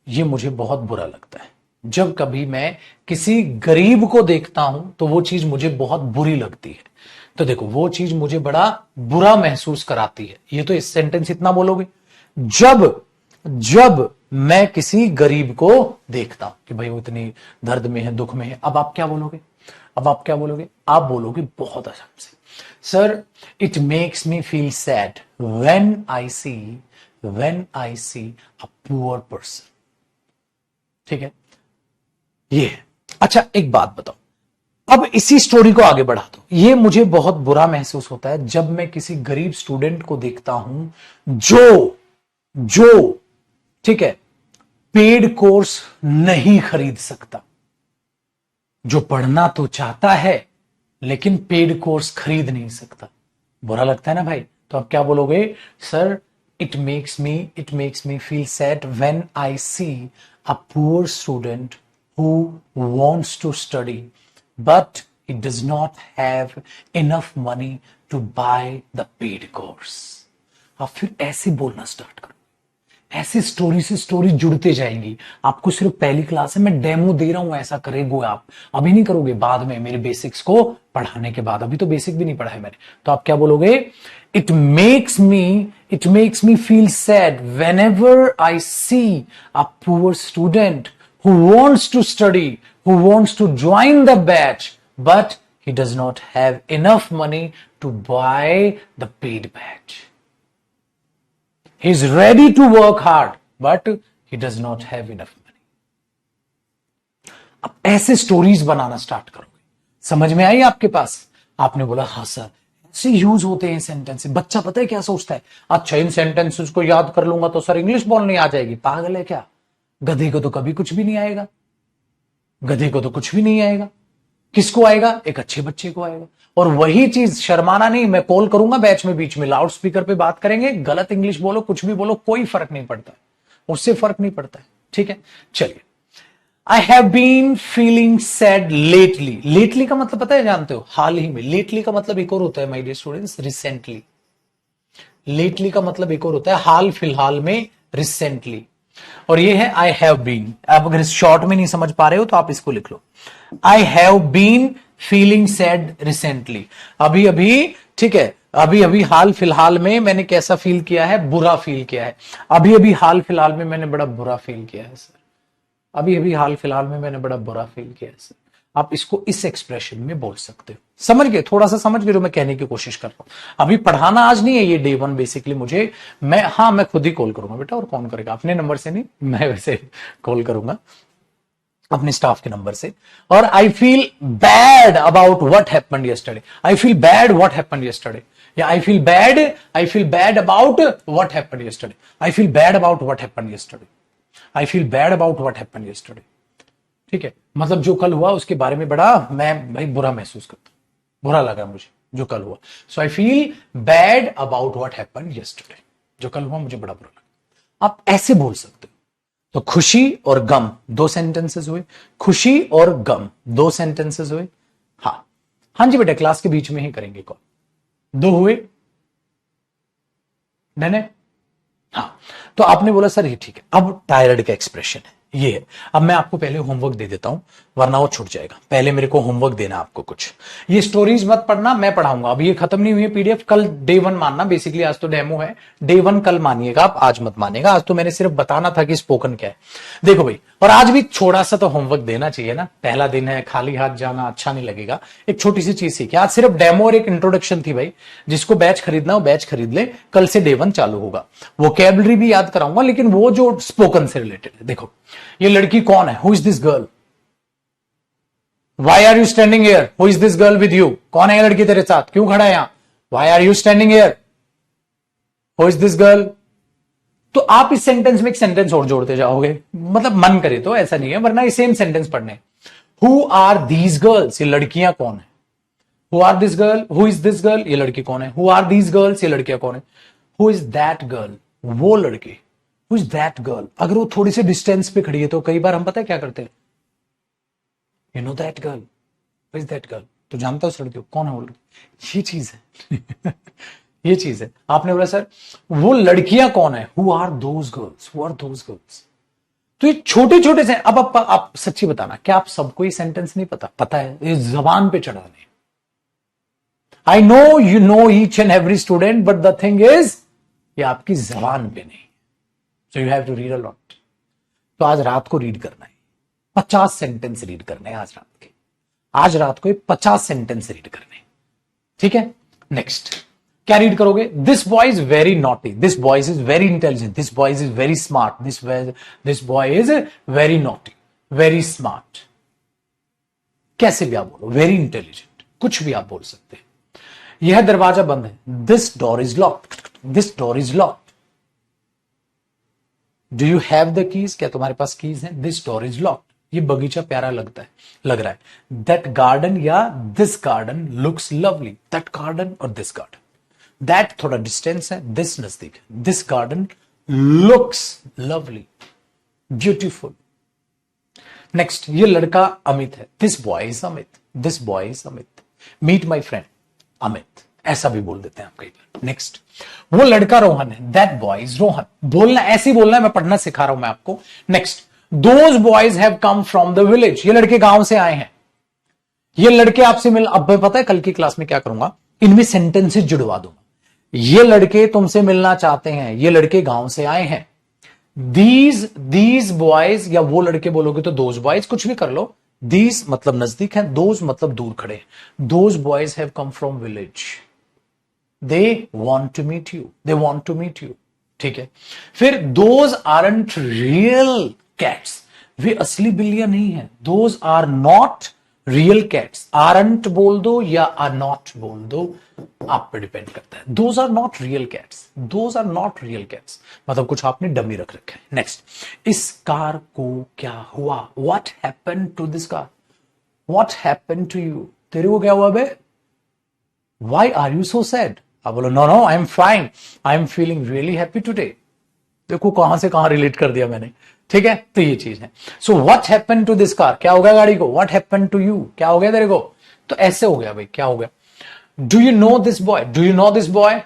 यह मुझे बहुत बुरा लगता है। जब कभी मैं किसी गरीब को देखता हूं तो वो चीज मुझे बहुत बुरी लगती है। तो देखो, वो चीज मुझे बड़ा बुरा महसूस कराती है। ये तो इस सेंटेंस इतना बोलोगे, जब मैं किसी गरीब को देखता हूं कि भाई वो इतनी दर्द में है, दुख में है। अब आप क्या बोलोगे, अब आप क्या बोलोगे, आप बोलोगे बहुत आसान से, sir it makes me feel sad when I see a poor person. ठीक है, ये है। अच्छा एक बात बताओ, अब इसी स्टोरी को आगे बढ़ा दो। ये मुझे बहुत बुरा महसूस होता है जब मैं किसी गरीब स्टूडेंट को देखता हूं जो ठीक है पेड कोर्स नहीं खरीद सकता, जो पढ़ना तो चाहता है लेकिन पेड कोर्स खरीद नहीं सकता। बुरा लगता है ना भाई। तो अब क्या बोलोगे, sir it makes me feel sad when I see a poor student who wants to study but he does not have enough money to buy the paid course। अब फिर ऐसे बोलना स्टार्ट करो, ऐसे स्टोरी से स्टोरी जुड़ते जाएंगी। आपको सिर्फ पहली क्लास है, मैं डेमो दे रहा हूं, ऐसा करेंगे आप। अभी नहीं करोगे, बाद में मेरे बेसिक्स को पढ़ाने के बाद। अभी तो बेसिक भी नहीं पढ़ा है मैंने। तो आप क्या बोलोगे, It makes me feel sad whenever I see a poor student who wants to study, who wants to join the batch, but he does not have enough money to buy the paid batch. He is ready to work hard, but he does not have enough money. अब ऐसे stories बनाना start करोगे। समझ में आई आपके पास? आपने बोला हाँ sir, ऐसे यूज होते हैं सेंटेंस। बच्चा पता है क्या सोचता है, अच्छा इन सेंटेंसेस को याद कर लूंगा तो सर इंग्लिश बोलने आ जाएगी। पागल है क्या? गधे को तो कभी कुछ भी नहीं आएगा। गधे को तो कुछ भी नहीं आएगा। किसको आएगा? एक अच्छे बच्चे को आएगा। और वही चीज, शर्माना नहीं, मैं कॉल करूंगा बैच में, बीच में लाउड स्पीकर पे बात करेंगे, गलत इंग्लिश बोलो, कुछ भी बोलो, कोई फर्क नहीं पड़ता, उससे फर्क नहीं पड़ता है। ठीक है, चलिए। I have been feeling sad lately. Lately का मतलब पता है, जानते हो? हाल ही में। lately का मतलब एक और होता है my dear students, recently. lately का मतलब एक और होता है हाल फिलहाल में, रिसेंटली। और ये है I have been। आप अगर इस शॉर्ट में नहीं समझ पा रहे हो तो आप इसको लिख लो, I have been feeling sad recently। अभी अभी, ठीक है, अभी अभी हाल फिलहाल में मैंने कैसा फील किया है? बुरा फील किया है। अभी अभी हाल फिलहाल में मैंने बड़ा बुरा फील किया है सर। अभी अभी हाल फिलहाल में मैंने बड़ा बुरा फील किया है सर। आप इसको इस एक्सप्रेशन में बोल सकते हो। समझ गए? थोड़ा सा समझ गए जो मैं कहने की कोशिश कर रहा हूं। अभी पढ़ाना आज नहीं है, ये डे 1 बेसिकली मुझे, मैं खुद ही कॉल करूंगा बेटा, और कौन करेगा? अपने नंबर से नहीं, मैं वैसे कॉल करूंगा अपने स्टाफ के नंबर से। और I feel bad about what happened yesterday. I feel bad what happened yesterday, या I feel bad about what happened yesterday. I feel bad about what happened yesterday. I feel bad about what happened yesterday. ठीक है, मतलब जो कल हुआ उसके बारे में बड़ा मैं भाई बुरा महसूस करता हूं, बुरा लगा मुझे जो कल हुआ। So I feel bad about what happened yesterday. जो कल हुआ मुझे बड़ा बुरा लगा। आप ऐसे बोल सकते हो। तो खुशी और गम 2 सेंटेंसेस हुए, खुशी और गम 2 सेंटेंसेस हुए। हाँ हाँ जी बेटा, क्लास के बीच में ही करेंगे कॉल। 2 हुए, डन है? हाँ, तो आपने बोला सर ये ठीक है। अब टायर्ड का एक्सप्रेशन है, ये है। अब मैं आपको पहले होमवर्क दे देता हूं, वरना वो छूट जाएगा। पहले मेरे को होमवर्क देना आपको कुछ। ये स्टोरीज मत पढ़ना, मैं पढ़ाऊंगा। अब ये खत्म नहीं हुई है पीडीएफ, कल डे 1 मानना। बेसिकली आज तो डेमो है, डे 1 कल मानिएगा आप, आज मत मानिएगा। आज तो मैंने सिर्फ बताना था कि स्पोकन क्या है। देखो भाई, और आज भी थोड़ा सा तो होमवर्क देना चाहिए ना, पहला दिन है, खाली हाथ जाना अच्छा नहीं लगेगा। एक छोटी सी चीज सीखिए आज, सिर्फ डेमो और एक इंट्रोडक्शन थी भाई। जिसको बैच खरीदना हो बैच खरीद ले, कल से डे 1 चालू होगा। वोकैबुलरी भी याद कराऊंगा, लेकिन वो जो स्पोकन से रिलेटेड है। देखो, ये लड़की कौन है? Who is this girl? Why are you standing here? Who is this girl with you? कौन है ये लड़की तेरे साथ? क्यों खड़ा है यहां? Why are you standing here? Who is this girl? तो आप इस सेंटेंस में एक सेंटेंस और जोड़ते जाओगे, मतलब मन करे तो, ऐसा नहीं है, वरना ये सेम सेंटेंस पढ़ने। Who are these girls? ये लड़कियां कौन है? Who are this girl? Who is this girl? ये लड़की कौन है? Who are these girls? ये लड़कियां कौन है? Who is that girl? वो लड़की। Who is that girl? अगर वो थोड़ी सी डिस्टेंस पे खड़ी है तो कई बार हम पता है क्या करते हैं, you know that girl, who is that girl? तो जानता हो उस लड़की को, कौन है वो लड़की? ये चीज है ये चीज है। आपने बोला सर वो लड़कियां कौन है? Who are those girls? Who are those girls? तो ये छोटे छोटे से, अब आप सच्ची बताना, क्या आप सबको ये सेंटेंस नहीं पता? पता है, ये जबान पे चढ़ाने। I know you know each and every student, but the thing is ये आपकी जबान पे नहीं। So you have to read a lot. तो आज रात को रीड करना है, 50 सेंटेंस रीड करने हैं आज रात के। आज रात को 50 सेंटेंस रीड करने, ठीक है? नेक्स्ट क्या रीड करोगे? This boy is very naughty, this boy is very intelligent, this boy is very smart, this boy is very naughty, very smart. कैसे भी आप बोलो, वेरी इंटेलिजेंट, कुछ भी आप बोल सकते हैं। यह दरवाजा बंद है, this door is locked, this door is locked. Do you have the keys? क्या तुम्हारे पास कीज हैं? This door is locked. ये बगीचा प्यारा लग रहा है। दैट गार्डन या this garden looks lovely, that garden और दिस गार्डन। दैट थोड़ा डिस्टेंस है, दिस नजदीक है। This garden looks lovely, beautiful. Next, ये लड़का अमित है, this boy is Amit, this boy is Amit. Meet my friend Amit, ऐसा भी बोल देते हैं आप कई बार। नेक्स्ट, वो लड़का रोहन है, दैट बॉय इज रोहन। बोलना ऐसे ही बोलना है, मैं पढ़ना सिखा रहा हूं मैं आपको। Next, those boys have come from the village, ये लड़के गांव से आए हैं। ये लड़के आपसे मिल, अब मैं पता है कल की क्लास में क्या करूंगा, इनमें सेंटेंसेस जुड़वा दूंगा। ये लड़के तुमसे मिलना चाहते हैं, ये लड़के गांव से आए हैं। दीज बॉयज, या वो लड़के बोलोगे तो दोज बॉयज, कुछ भी कर लो। दीज मतलब नजदीक है, दोज मतलब दूर खड़े। Those boys have come from village, they want to meet you, they want to meet you. ठीक है। फिर दोज आरंट रियल कैट्स, वे असली बिल्लियां नहीं है। Those are not real cats, aren't बोल दो या आर नॉट बोल दो, आप पे डिपेंड करता है। Those are not real cats, those are not real cats, मतलब कुछ आपने डमी रख रखा है। नेक्स्ट, इस कार को क्या हुआ? What happened to this car? What happened to you? तेरे को क्या हुआ बे? Why are you so sad? आप बोलो no no I am fine, I am feeling really happy today. देखो कहां से कहां रिलेट कर दिया मैंने। ठीक है, तो ये चीज है। So what happened to this car, क्या हो गया गाड़ी को? व्हाट हैपेंड टू यू, क्या हो गया तेरे को? तो ऐसे हो गया भाई, क्या हो गया? Do you know this boy? Do you know this boy?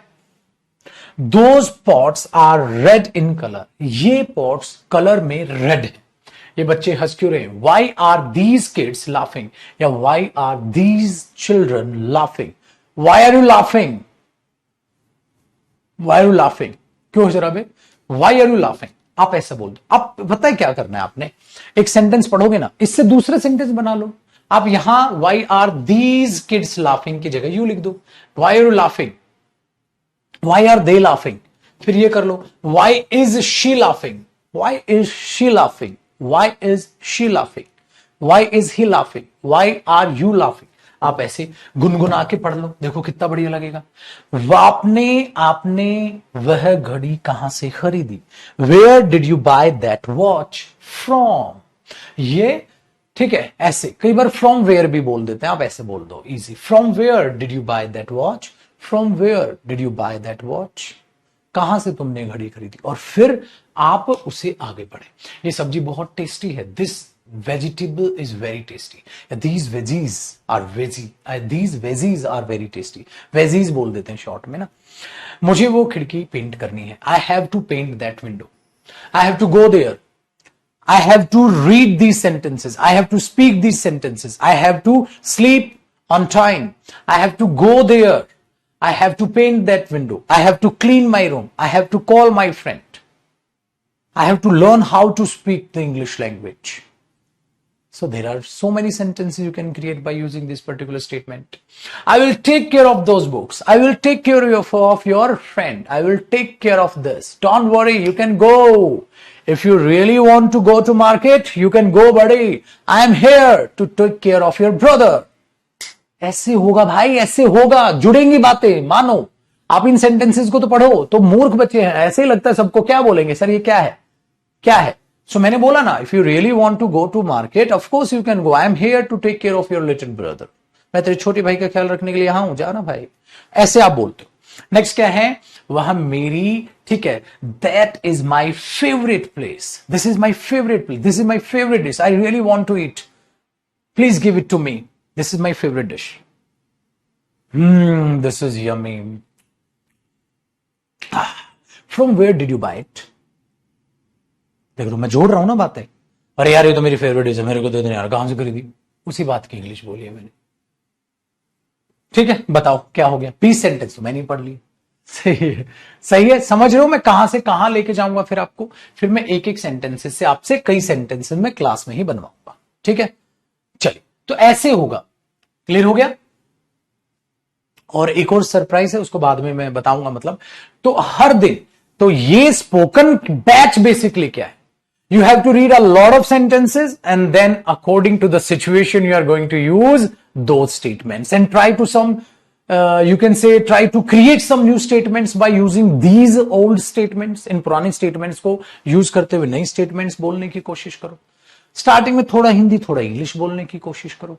Those pots are red in colour, ये पॉट्स कलर में रेड है। ये बच्चे हंस क्यों रहे हैं? Why are these kids laughing, या why are these children laughing? Why are you laughing? Why are you laughing? क्यों जरा बे, वाई आर यू लाफिंग? आप ऐसा बोल दो। आप पता है क्या करना है आपने? एक सेंटेंस पढ़ोगे ना, इससे दूसरे सेंटेंस बना लो। आप यहां why are these kids laughing की जगह यू लिख दो, why are you laughing, why are they laughing. फिर ये कर लो, why is she laughing, why is she laughing, why is she laughing, why is he laughing, why are you laughing. आप ऐसे गुनगुना के पढ़ लो, देखो कितना बढ़िया लगेगा। आपने वह घड़ी कहां से खरीदी? Where did you buy that watch from? ये ठीक है, ऐसे कई बार फ्रॉम वेयर भी बोल देते हैं, आप ऐसे बोल दो easy. From where did you buy that watch? From where did you buy that watch? कहां से तुमने घड़ी खरीदी? और फिर आप उसे आगे बढ़े। ये सब्जी बहुत टेस्टी है, this vegetable is very tasty, these veggies are these veggies are very tasty, veggies बोल देते हैं शॉर्ट में ना। मुझे वो खिड़की पेंट करनी है, I have to paint that window, I have to go there, I have to read these sentences, I have to speak these sentences, I have to sleep on time, I have to go there, I have to paint that window, I have to clean my room, I have to call my friend, I have to learn how to speak the English language. So there are so many sentences you can create by using this particular statement. I will take care of those books. I will take care of your friend. I will take care of this. Don't worry, you can go. If you really want to go to market, you can go, buddy. I am here to take care of your brother. ऐसे होगा भाई, ऐसे होगा, जुड़ेंगी बातें, मानो। आप इन sentences को तो पढ़ो, तो मूर्ख बच्चे हैं, ऐसे ही लगता है सबको। क्या बोलेंगे सर, ये क्या है, क्या है? सो मैंने बोला ना, if you really want to go to market, of course you can go. I am here to take care of your little brother. मैं तेरे छोटे भाई का ख्याल रखने के लिए यहां हूं, जा ना भाई। ऐसे आप बोलते हो। नेक्स्ट क्या है? वह मेरी, ठीक है, that is my favourite place, this is my favourite place, this is my favourite dish, I really want to eat, please give it to me, this is my favourite dish, this is yummy, from where did you buy it? देख लो मैं जोड़ रहा हूं ना बातें। अरे यार ये तो मेरी फेवरेट डिश है, मेरे को दे देना यार, कहां से खरीदी? उसी बात की इंग्लिश बोली है मैंने। ठीक है, बताओ क्या हो गया? 20 सेंटेंस तो मैंने पढ़ ली। सही है, सही है। समझ रहे हो मैं कहां से कहां लेके जाऊंगा फिर आपको? फिर मैं एक एक सेंटेंसेस से आपसे कई सेंटेंसेस में क्लास में ही बनवाऊंगा। ठीक है, चलिए, तो ऐसे होगा। क्लियर हो गया? और एक और सरप्राइज है, उसको बाद में मैं बताऊंगा। मतलब तो हर दिन, तो ये स्पोकन बैच बेसिकली क्या है? You have to read a lot of sentences and then according to the situation you are going to use those statements and try to you can say try to create some new statements by using these old statements. इन पुराने statements को use करते हुए नई statements बोलने की कोशिश करो। Starting में थोड़ा हिंदी थोड़ा इंग्लिश बोलने की कोशिश करो।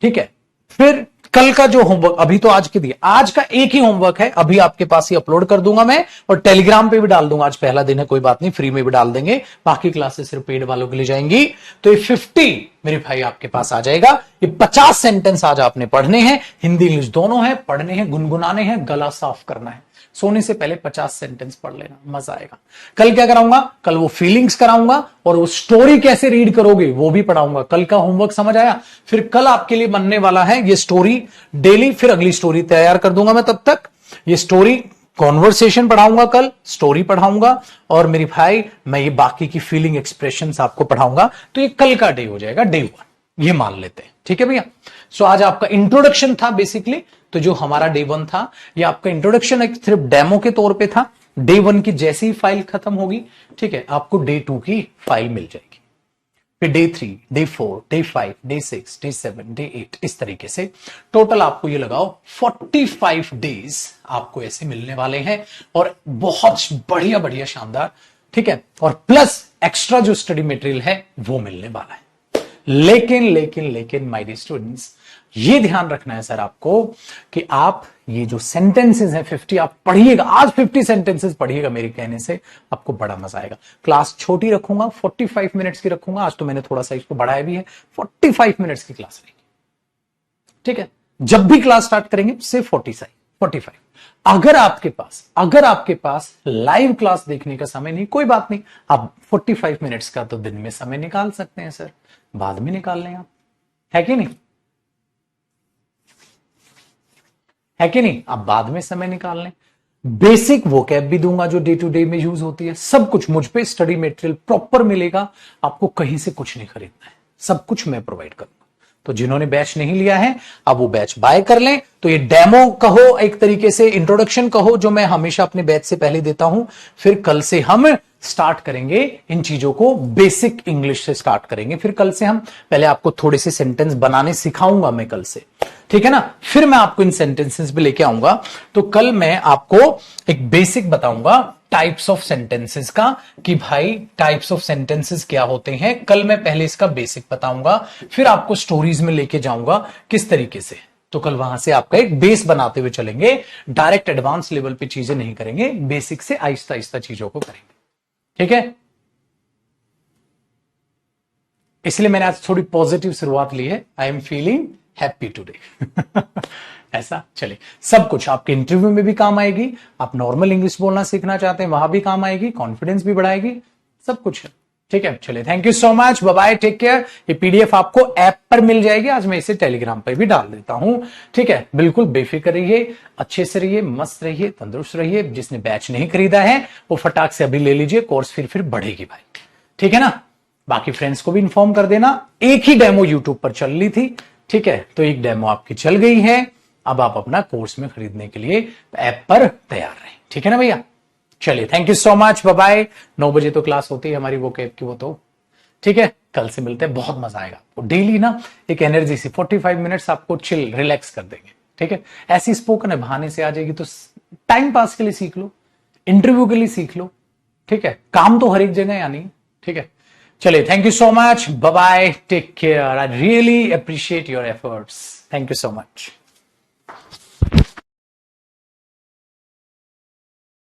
ठीक है, फिर कल का जो होमवर्क, अभी तो आज के दिए, आज का एक ही होमवर्क है, अभी आपके पास ही अपलोड कर दूंगा मैं, और टेलीग्राम पे भी डाल दूंगा। आज पहला दिन है, कोई बात नहीं, फ्री में भी डाल देंगे। बाकी क्लासेस सिर्फ पेड वालों के लिए जाएंगी। तो ये 50 मेरे भाई आपके पास आ जाएगा। ये 50 सेंटेंस आज आपने पढ़ने हैं, हिंदी इंग्लिश दोनों है, पढ़ने हैं, गुनगुनाने हैं, गला साफ करना है। सोने से पहले 50 सेंटेंस पढ़ लेना, मजा आएगा। कल क्या कराऊंगा? कल वो फीलिंग्स कराऊंगा, और वो स्टोरी कैसे रीड करोगे वो भी पढ़ाऊंगा। कल का होमवर्क समझ आया? फिर कल आपके लिए बनने वाला है ये स्टोरी डेली, फिर अगली स्टोरी तैयार कर दूंगा मैं। तब तक ये स्टोरी कॉन्वर्सेशन पढ़ाऊंगा, कल स्टोरी पढ़ाऊंगा, और मेरी भाई मैं ये बाकी की फीलिंग एक्सप्रेशंस आपको पढ़ाऊंगा। तो ये कल का डे हो जाएगा, डे 1, ये मान लेते हैं, ठीक है भैया। सो आज आपका इंट्रोडक्शन था बेसिकली। तो जो हमारा डे 1 था, ये आपका इंट्रोडक्शन एक सिर्फ डेमो के तौर पे था। डे 1 की जैसी ही फाइल खत्म होगी, ठीक है, आपको डे 2 की फाइल मिल जाएगी। फिर day 3, day 4, day 5, day 6, day 7, day 8, इस तरीके से टोटल आपको ये लगाओ 45 डेज आपको ऐसे मिलने वाले हैं, और बहुत बढ़िया बढ़िया शानदार, ठीक है, और प्लस एक्स्ट्रा जो स्टडी मटेरियल है वो मिलने वाला है। लेकिन लेकिन लेकिन माय डियर स्टूडेंट्स, ये ध्यान रखना है सर आपको कि आप ये जो सेंटेंसेस हैं 50 आप पढ़िएगा। आज 50 सेंटेंसेस पढ़िएगा मेरे कहने से, आपको बड़ा मजा आएगा। क्लास छोटी रखूंगा, 45 मिनट्स की रखूंगा। आज तो मैंने थोड़ा सा इसको बढ़ाया भी है, 45 मिनट्स की क्लास रहेगी, ठीक है। जब भी क्लास स्टार्ट करेंगे सिर्फ 45। अगर आपके पास लाइव क्लास देखने का समय नहीं, कोई बात नहीं, आप 45 मिनट्स का तो दिन में समय निकाल सकते हैं सर, बाद में निकाल लें आप, है कि नहीं, है कि नहीं, आप बाद में समय निकाल लें। बेसिक वोकैब भी दूंगा जो डे टू डे में यूज होती है, सब कुछ मुझ पे स्टडी मटेरियल प्रॉपर मिलेगा, आपको कहीं से कुछ नहीं खरीदना है, सब कुछ मैं प्रोवाइड करूंगा। तो जिन्होंने बैच नहीं लिया है अब वो बैच बाय कर लें। तो ये डेमो कहो, एक तरीके से इंट्रोडक्शन कहो, जो मैं हमेशा अपने बैच से पहले देता हूं। फिर कल से हम स्टार्ट करेंगे इन चीजों को, बेसिक इंग्लिश से स्टार्ट करेंगे। फिर कल से हम पहले आपको थोड़े से सेंटेंस बनाने सिखाऊंगा मैं कल से, ठीक है ना। फिर मैं आपको इन सेंटेंसेस पे लेके आऊंगा। तो कल मैं आपको एक बेसिक बताऊंगा टाइप्स ऑफ सेंटेंसेस का, कि भाई टाइप्स ऑफ सेंटेंसेस क्या होते हैं। कल मैं पहले इसका बेसिक बताऊंगा, फिर आपको स्टोरीज में लेके जाऊंगा किस तरीके से। तो कल वहां से आपका एक बेस बनाते हुए चलेंगे, डायरेक्ट एडवांस लेवल पे चीजें नहीं करेंगे, बेसिक से आहिस्ता आहिस्ता चीजों को करेंगे, ठीक है। इसलिए मैंने आज थोड़ी पॉजिटिव शुरुआत ली है। I am feeling happy today. ऐसा चले, सब कुछ आपके इंटरव्यू में भी काम आएगी, आप नॉर्मल इंग्लिश बोलना सीखना चाहते हैं वहां भी काम आएगी, कॉन्फिडेंस भी बढ़ाएगी, सब कुछ है, ठीक है। चलिए, thank you so much, bye bye, take care. ये पीडीएफ आपको ऐप पर मिल जाएगी, आज मैं इसे टेलीग्राम पर भी डाल देता हूं, ठीक है। बिल्कुल बेफिक्र रहिए, अच्छे से रहिए, मस्त रहिए, तंदुरुस्त रहिए। जिसने बैच नहीं खरीदा है वो फटाक से अभी ले लीजिए, कोर्स फिर बढ़ेगी भाई, ठीक है ना। बाकी फ्रेंड्स को भी इन्फॉर्म कर देना। एक ही डेमो यूट्यूब पर चल रही थी, ठीक है, तो एक डेमो आपकी चल गई है, अब आप अपना कोर्स में खरीदने के लिए ऐप पर तैयार रहें, ठीक है ना भैया। चलिए, thank you so much, bye bye. 9 बजे तो क्लास होती है हमारी वो कैब की, वो तो ठीक है, कल से मिलते हैं, बहुत मजा आएगा आपको। डेली ना एक एनर्जी से 45 मिनट्स आपको चिल रिलैक्स कर देंगे, ठीक है। ऐसी स्पोकन है, बहाने से आ जाएगी, तो टाइम पास के लिए सीख लो, इंटरव्यू के लिए सीख लो, ठीक है। काम तो हर एक जगह यानी, ठीक है। चलिए, thank you so much, bye bye, take care. I really appreciate your efforts, thank you so much.